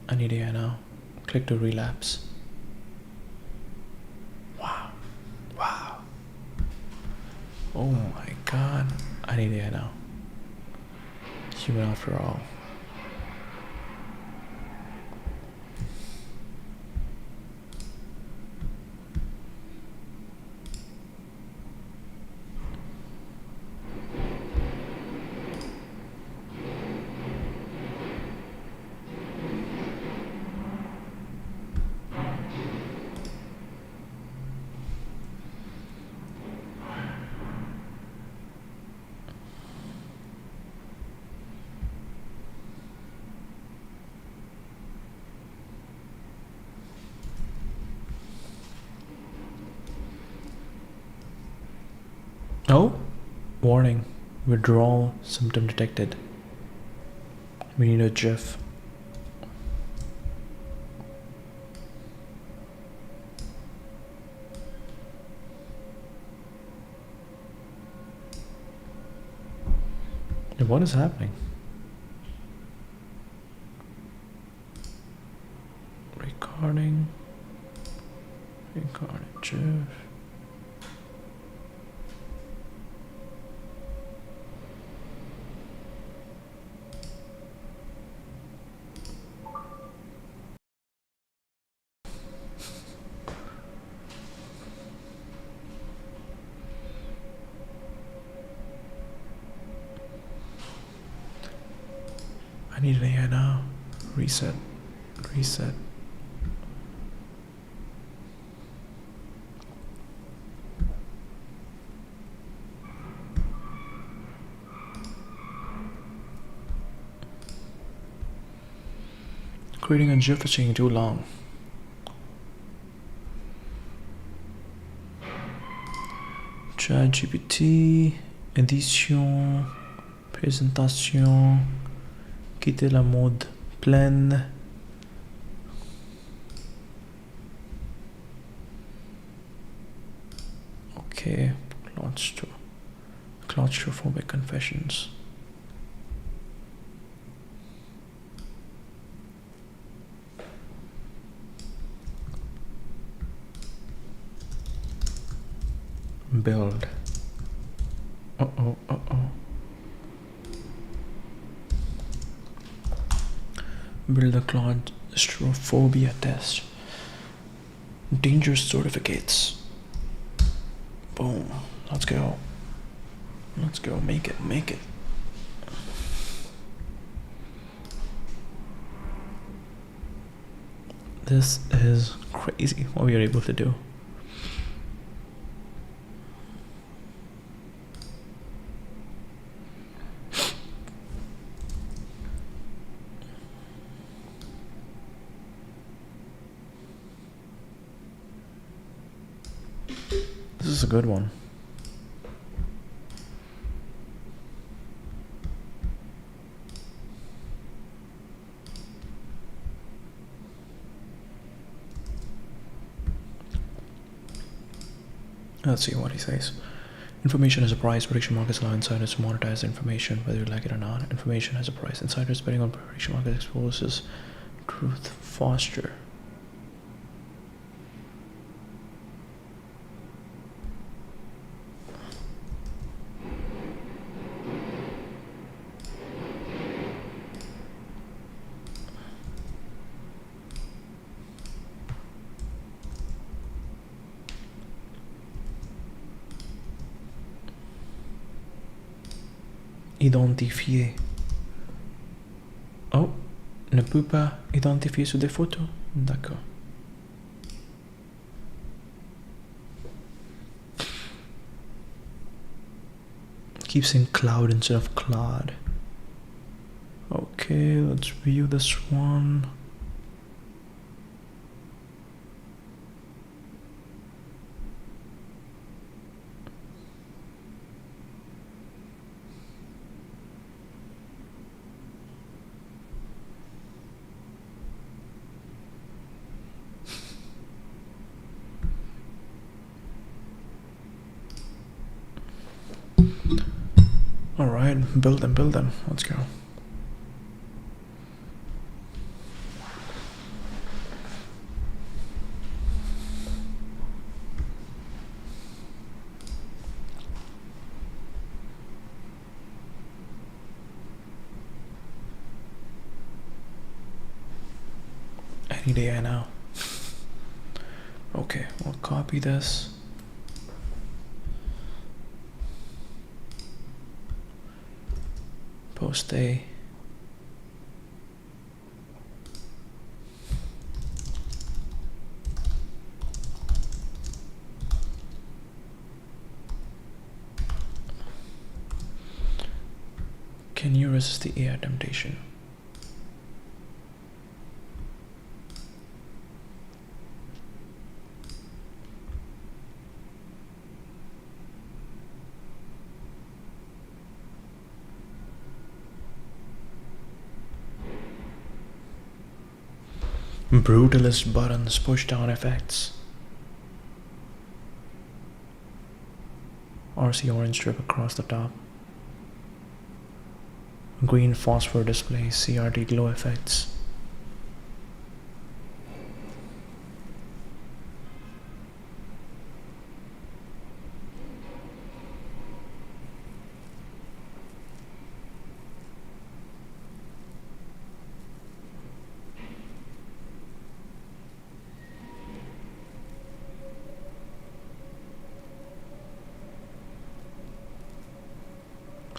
A: I need AI now. Click to relapse. Wow. Wow. Oh my god. I need AI now. Human after all. Oh, warning, withdrawal symptom detected. We need a GIF. What is happening? Recording GIF. I need an AI now. Reset. Reset. Creating a GIF is taking too long. ChatGPT, édition, présentation, quitter la mode pleine. Okay, claustrophobic confessions. Build. Uh-oh. Build the Claustrophobia Test. Dangerous certificates. Boom. Let's go. Let's go. Make it. This is crazy what we are able to do. This is a good one. Let's see what he says. Information has a price. Prediction markets allow insiders to monetize information, whether you like it or not. Information has a price. Insiders betting on prediction market exposes truth faster. Identifier. Oh, ne peut pas identifier sur des photos. D'accord. Keep saying cloud instead of Claude. Okay, let's view this one. Alright, build them. Let's go. I need AI now. Okay, we'll copy this. Post a. Can you resist the AI temptation? Brutalist buttons, push down effects. RC orange strip across the top. Green phosphor display, CRT glow effects.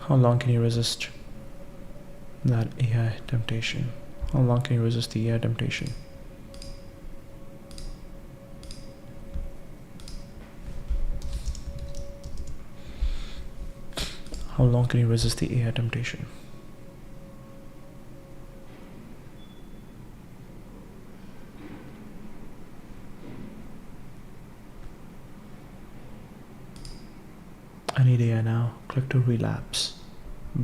A: How long can you resist that AI temptation? How long can you resist the AI temptation? How long can you resist the AI temptation? I need AI now. Click to relapse.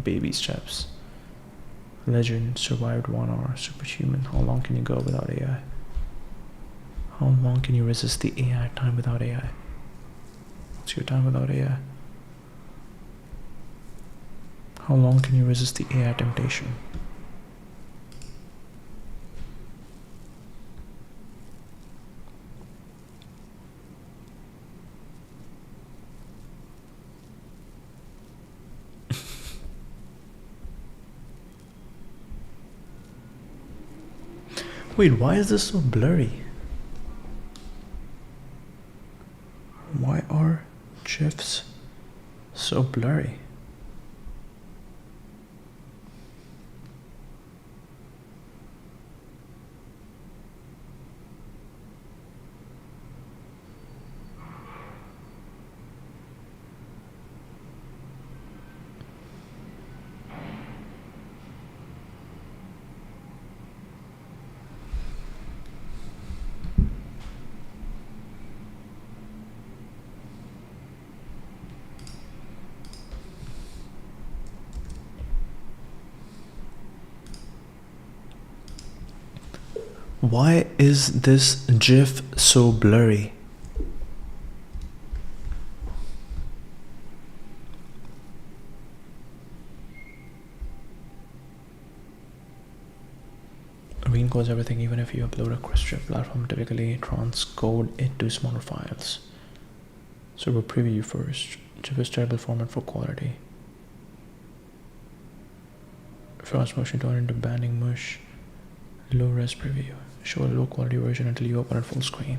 A: Baby steps. Legend survived 1 hour. Superhuman. How long can you go without AI? How long can you resist the AI time without AI? What's your time without AI? How long can you resist the AI temptation? Wait, why is this so blurry? Why are GIFs so blurry? Why is this GIF so blurry? Reencodes everything, even if you upload a Christian platform, typically transcode it to smaller files. So we'll preview first. GIF is terrible format for quality. Fast motion turn into banding mush. Low res preview. Show a low quality version until you open it full screen.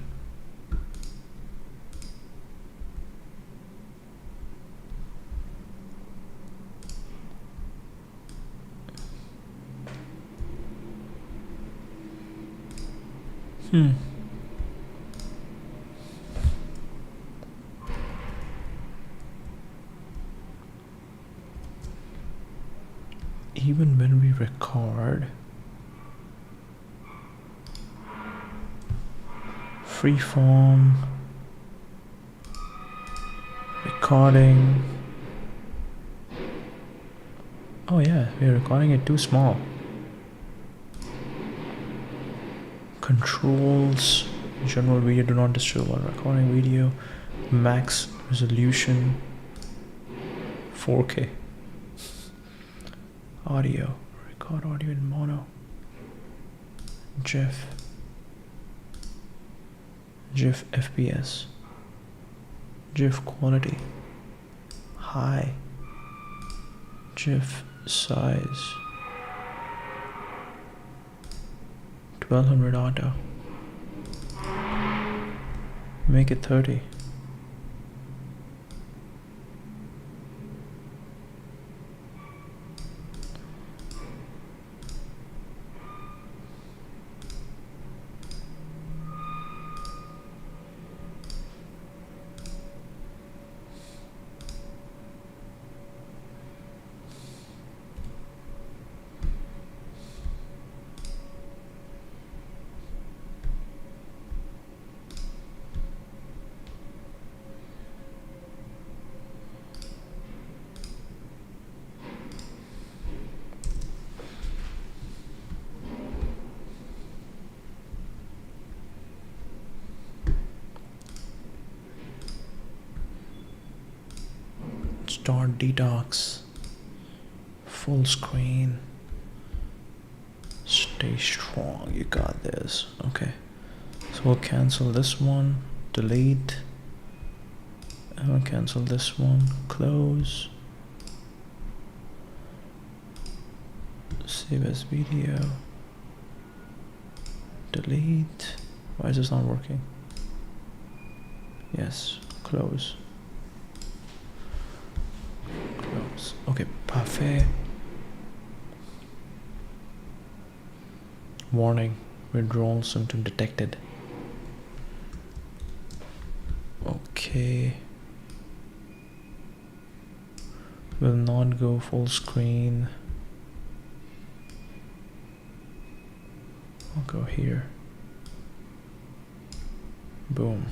A: Even when we record, freeform, recording. Oh yeah, we're recording it too small. Controls, general video, do not disturb while recording video, max resolution, 4K. Audio, record audio in mono. GIF FPS, GIF quality, high, GIF size, 1200 auto, make it 30. Start Detox, full screen, stay strong, you got this. Okay, so we'll cancel this one, delete, and we'll cancel this one, close, save as video, delete. Why is this not working? Yes, close. Okay, parfait. Warning, withdrawal symptom detected. Okay. Will not go full screen. I'll go here. Boom.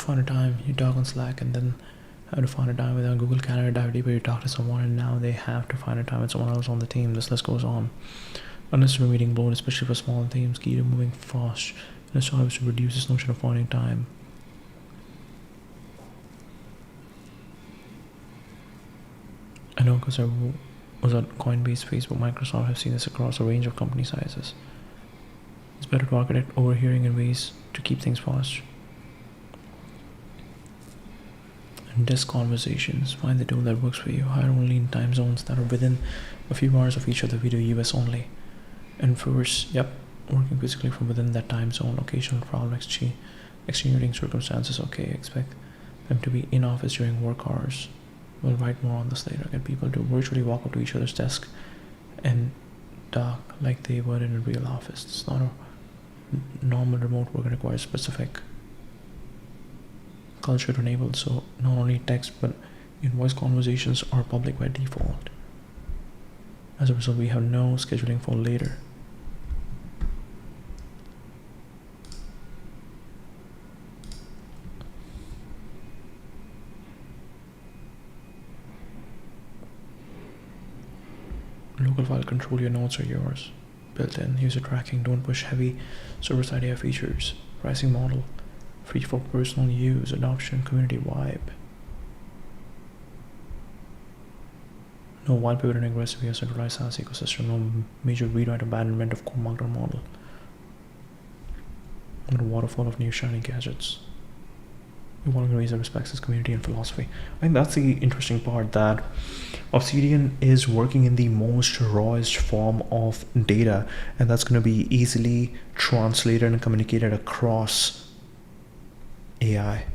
A: find a time, you talk on Slack, and then have to find a time with a Google Calendar, dive deeper, you talk to someone, and now they have to find a time with someone else on the team. This list goes on. Unnecessary meeting bloat, especially for small teams, key to moving fast. And it's always to reduce this notion of finding time. I know because I was at Coinbase, Facebook, Microsoft, I've seen this across a range of company sizes. It's better to architect overhearing in ways to keep things fast. And desk conversations, find the tool that works for you. Hire only in time zones that are within a few hours of each other. We do US only. And first, working physically from within that time zone. Occasional travel, extenuating circumstances, okay. Expect them to be in office during work hours. We'll write more on this later. Get people to virtually walk up to each other's desk and talk like they would in a real office. It's not a normal remote work. It requires specific culture to enable. So not only text but in-voice conversations are public by default. As a result, we have no scheduling for later. Local file control, your notes are yours. Built in, user tracking, don't push heavy server-side AI features. Pricing model, free for personal use, adoption, community vibe. No wild pivot and aggressive or centralized SaaS ecosystem, no major rewrite abandonment of core marketer model. Not a waterfall of new shiny gadgets. Evolving in ways that respects his community and philosophy. I think that's the interesting part, that Obsidian is working in the most rawest form of data, and that's going to be easily translated and communicated across AI.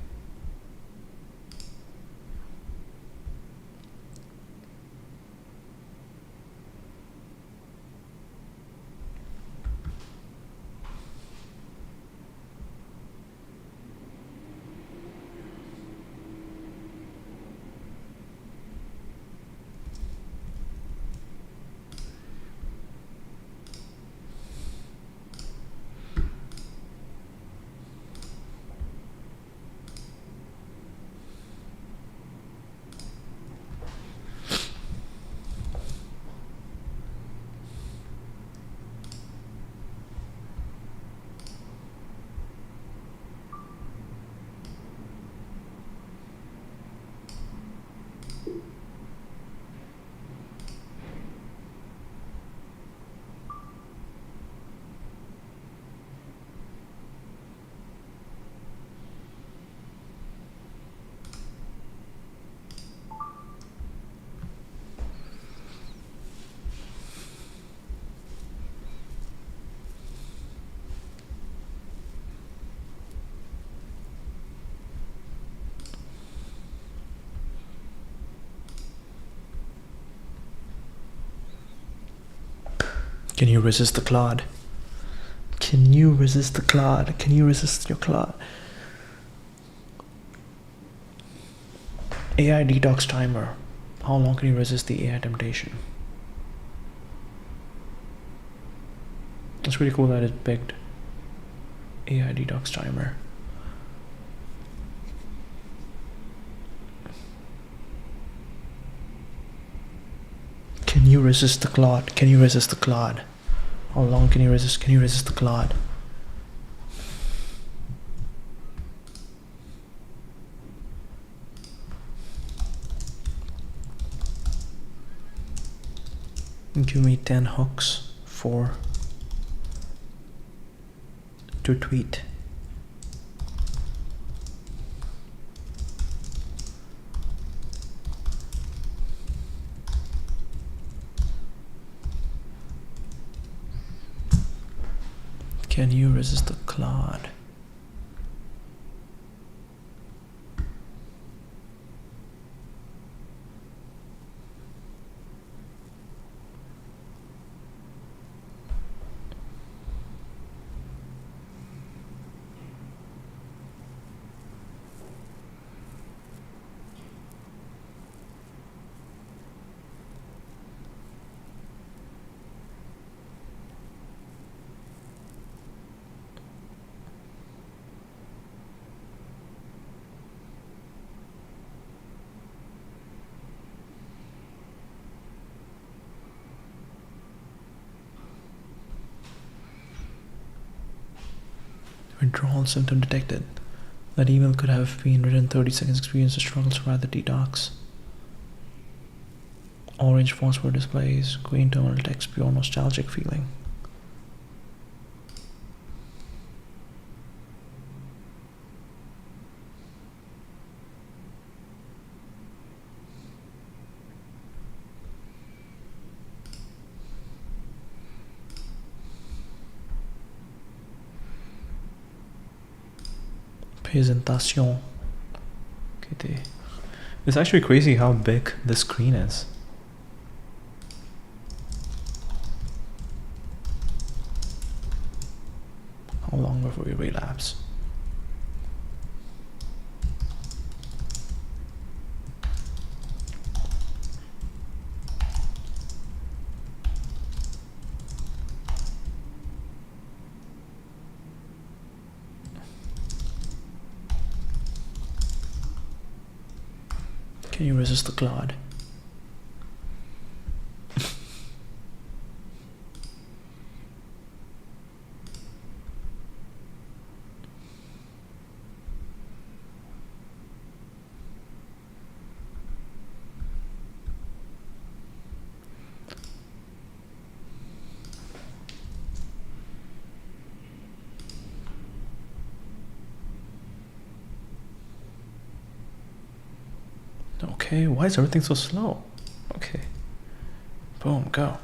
A: Can you resist the Claude? Can you resist the Claude? Can you resist your Claude? AI detox timer. How long can you resist the AI temptation? It's really cool that it picked AI detox timer. Can you resist the Claude? Can you resist the Claude? How long can you resist? Can you resist the Claude? Give me 10 hooks to tweet. Can you resist the Claude? Withdrawal symptom detected. That email could have been written 30 seconds. Experience the struggle to survive the detox. Orange phosphor displays. Green terminal text. Pure nostalgic feeling. Presentation. It's actually crazy how big the screen is. How long before we relapse? Can you resist the Claude? Okay, why is everything so slow? Okay. Boom, go.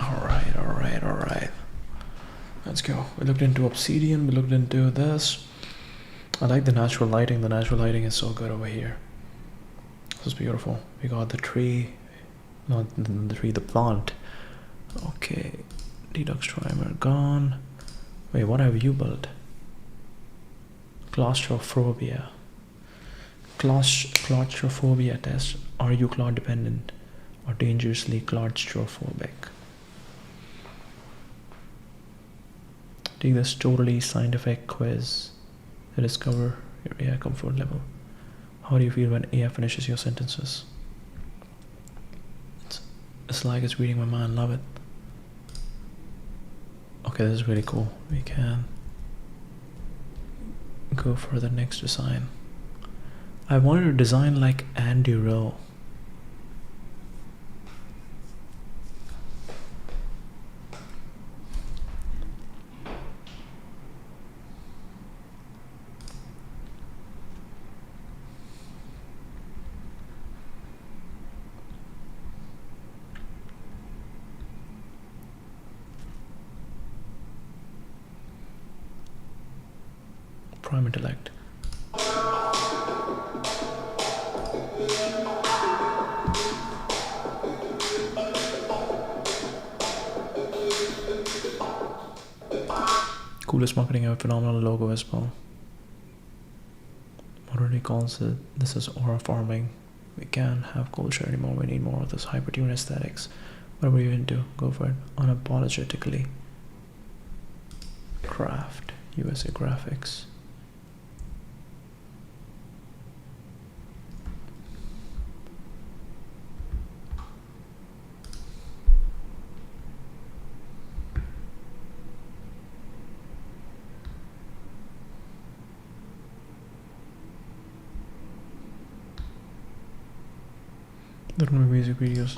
A: Alright. Let's go. We looked into obsidian, we looked into this. I like the natural lighting. The natural lighting is so good over here. This is beautiful. We got the tree, not the tree, the plant. Okay, Detox Primer gone. Wait, what have you built? Claustrophobia. Claustrophobia Test. Are you Claude dependent or dangerously claustrophobic? Take this totally scientific quiz to discover your AI comfort level. How do you feel when AI finishes your sentences? It's like it's reading my mind. Love it. Okay, this is really cool. We can go for the next design. I wanted to design like Andy Rowe. Prime intellect. Coolest marketing ever, phenomenal logo as well. Modernity calls it, this is aura farming. We can't have culture anymore, we need more of this hypertune aesthetics. Whatever you're into, go for it, unapologetically. Craft, USA graphics. There are no music videos.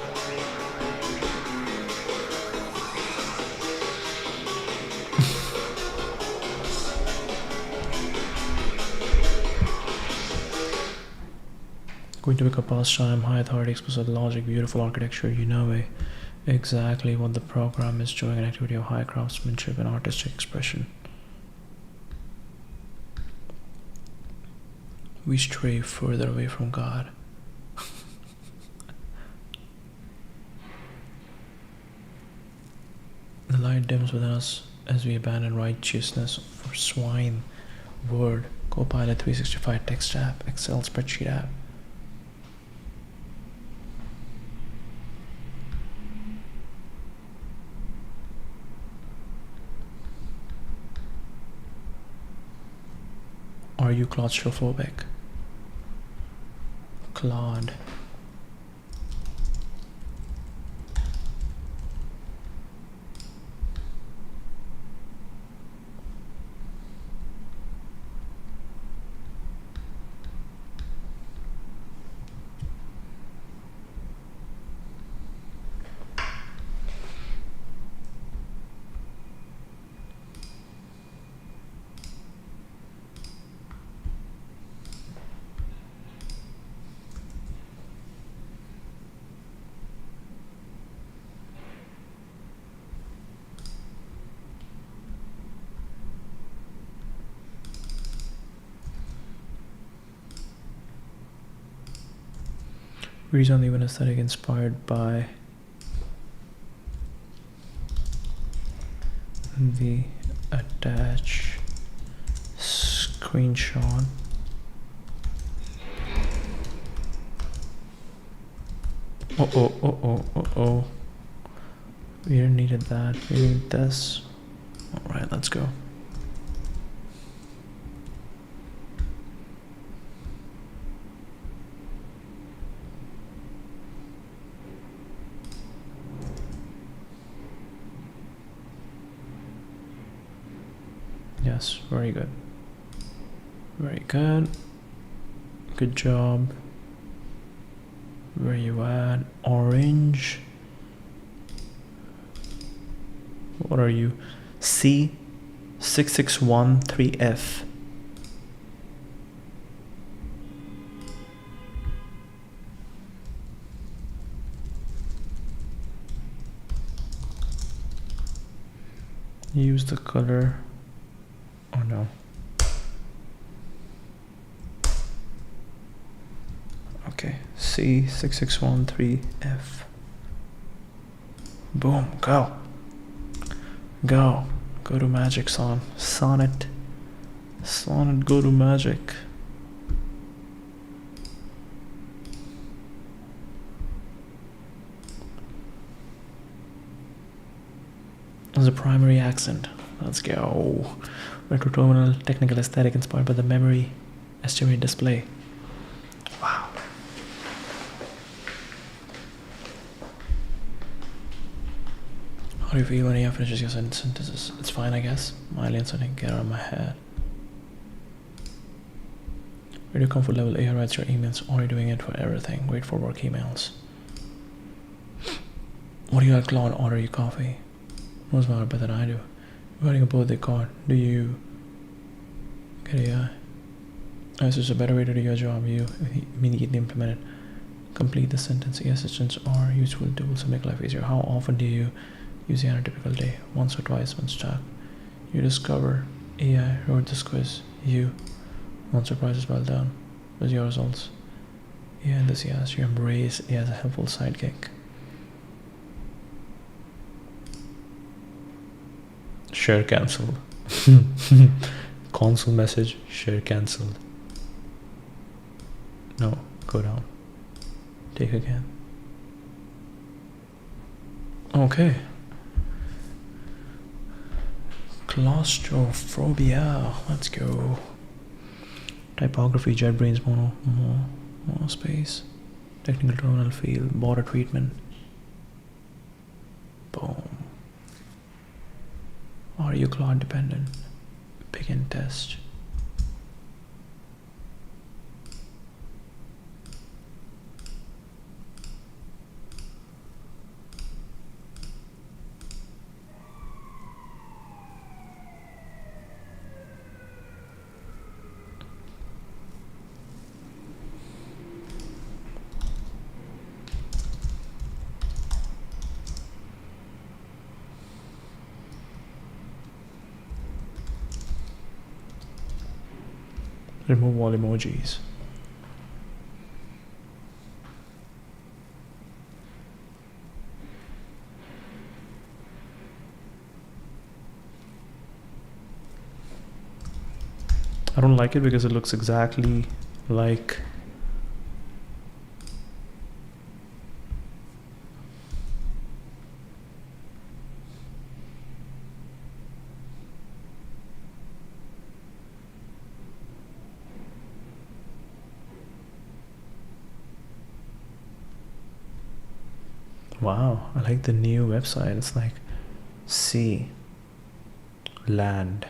A: Going to pick up pastime, high authority, explicit logic, beautiful architecture. You know exactly what the program is showing, an activity of high craftsmanship and artistic expression. We stray further away from God. The light dims within us as we abandon righteousness for swine, Word, Copilot 365 text app, Excel spreadsheet app. Are you claustrophobic? Claude. Reason even aesthetic inspired by the attached screenshot. Oh. We didn't needed that. We need this. Alright, let's go. Yes, very good. Very good. Good job. Where you at? Orange. What are you? C6613F. Use the color. Oh no. Okay, C6613F. Boom, go. Go to magic, son. Sonnet, go to magic. As a primary accent. Let's go. Retroterminal technical aesthetic inspired by the memory estimate display. Wow. How do you feel when you finishes your synthesis? It's fine, I guess. My aliens are get out of my head. Radio comfort level AI writes your emails, or are you doing it for everything? Wait for work emails. What do you like, Claude? Order you coffee. Knows more better than I do. Writing a birthday card. Do you get AI? This is a better way to do your job. You immediately implement it. Complete the sentence. AI assistants are useful tools to make life easier. How often do you use AI on a typical day? Once or twice when stuck. You discover AI wrote this quiz. You. One surprise is well done. With your results. AI enthusiast. You embrace AI as a helpful sidekick. Share cancelled. Console message. Share cancelled. No, go down. Take again. Okay. Claustrophobia. Let's go. Typography, JetBrains, monospace. Technical terminal field, border treatment. Boom. Are you Claude dependent? Begin test. Remove all emojis. I don't like it because it looks exactly like Wow, I like the new website. It's like sea, land,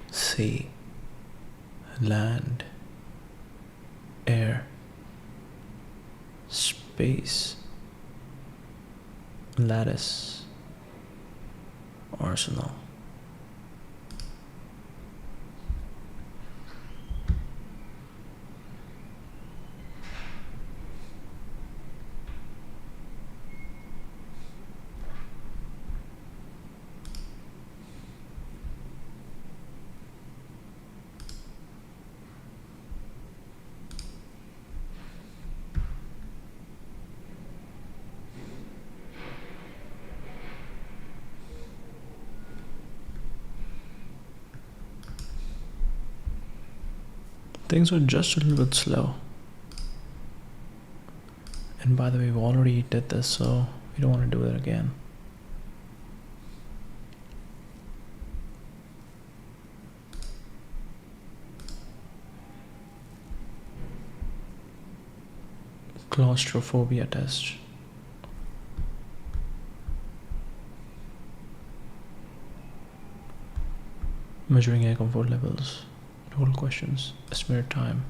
A: sea, land, air, space, lattice, arsenal. Things were just a little bit slow. And by the way, we already did this, so we don't want to do it again. Claustrophobia test. Measuring air comfort levels. Total questions. Estimated time.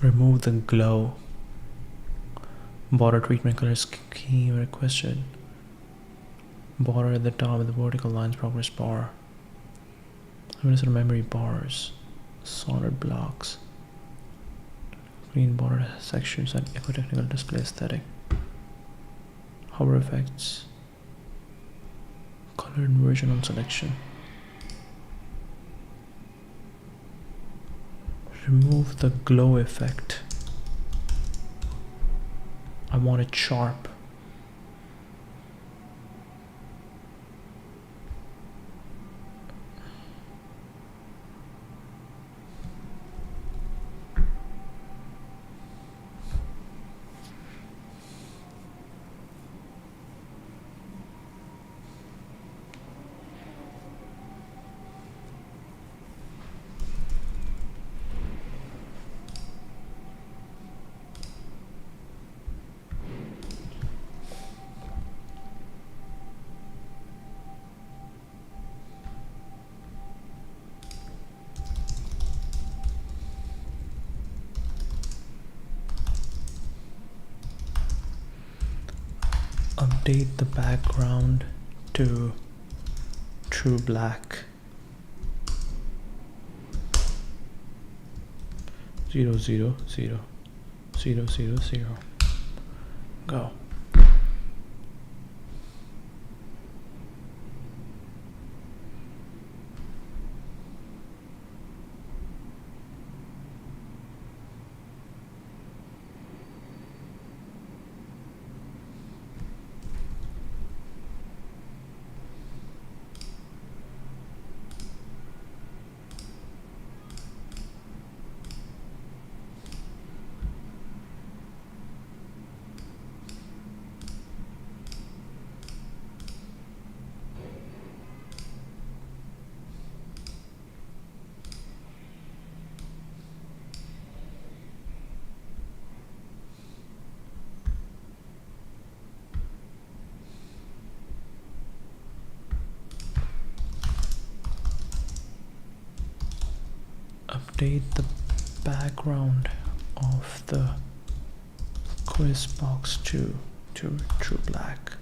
A: Remove the glow. Border treatment color scheme requested. Border at the top of the vertical lines progress bar. Limited memory bars. Solid blocks. Green border sections and eco-technical display aesthetic. Hover effects. Color inversion on selection. Remove the glow effect. I want it sharp. Update the background to true black. 0 0 0 0 0 0. Go. Update the background of the quiz box to true black.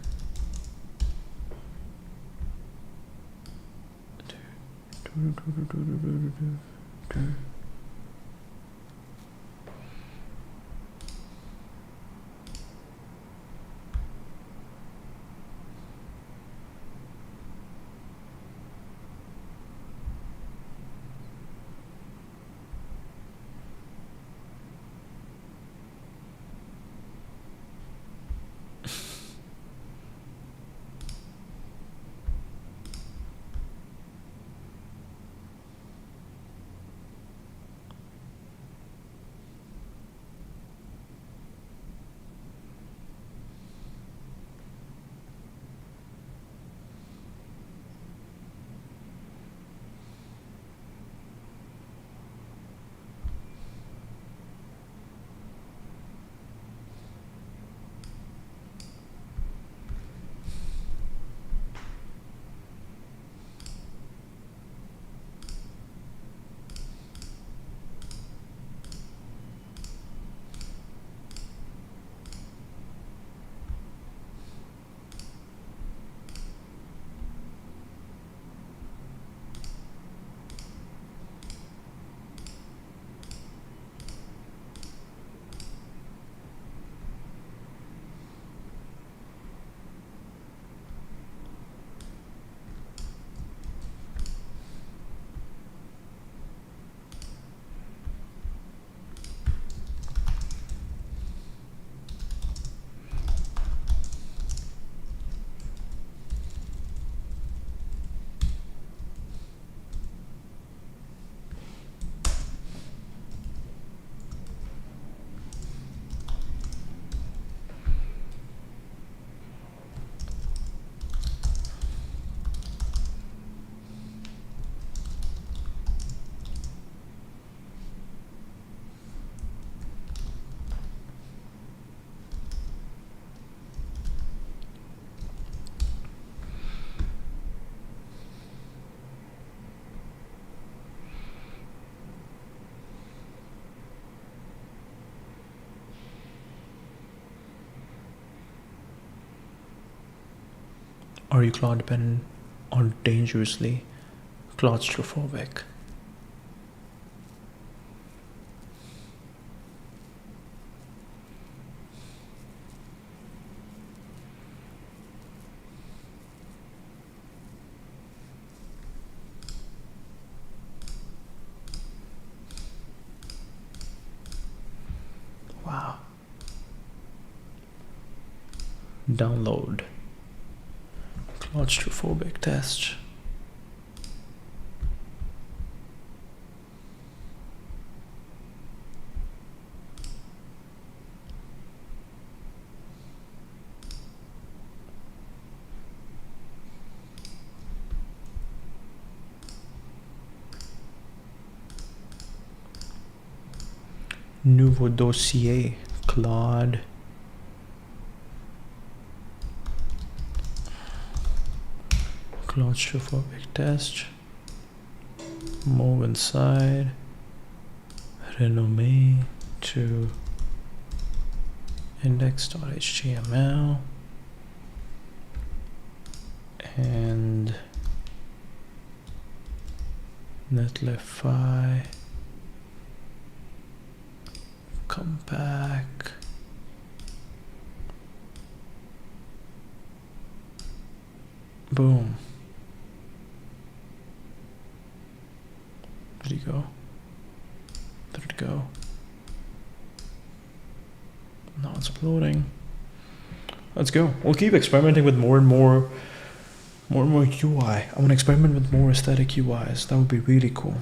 A: Are you Claude dependent or dangerously claustrophobic? Wow. Download Claustrophobic Test. Nouveau dossier, Claude. Claustrophobic test. Move inside. Renome to index.html. And Netlify. Come back. Boom. Did he go? Did it go? Now it's uploading. Let's go. We'll keep experimenting with more and more UI. I want to experiment with more aesthetic UIs. That would be really cool.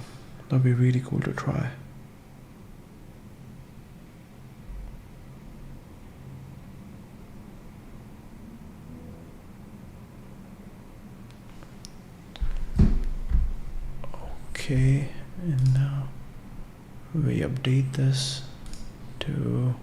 A: That would be really cool to try. Okay, and now we update this to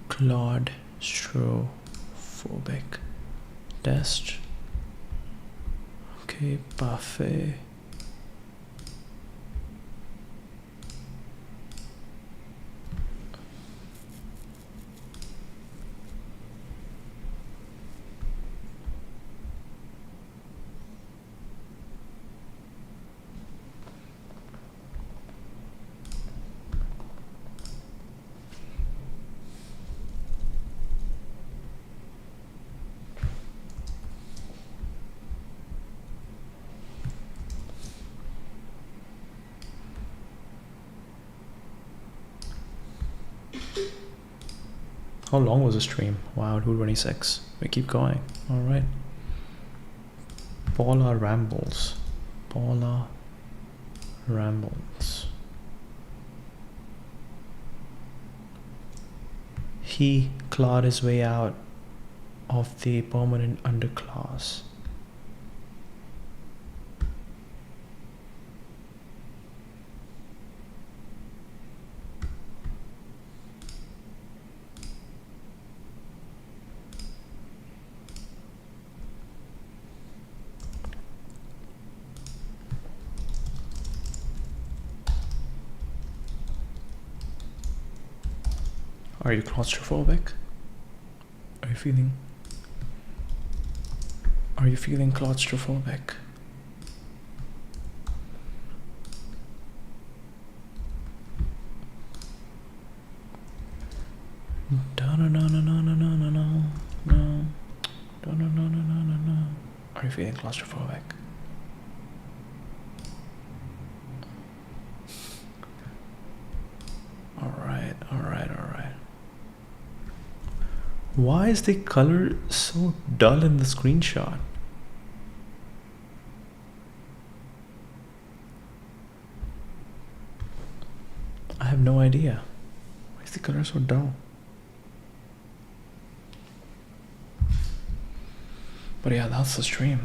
A: Claustrophobic Test. Okay, parfait. How long was the stream? Wow, 226. We keep going. All right. Paula rambles. Paula rambles. He clawed his way out of the permanent underclass. Are you claustrophobic? Are you feeling claustrophobic? Are you feeling claustrophobic? All right. Why is the color so dull in the screenshot? I have no idea. Why is the color so dull? But yeah, that's the stream.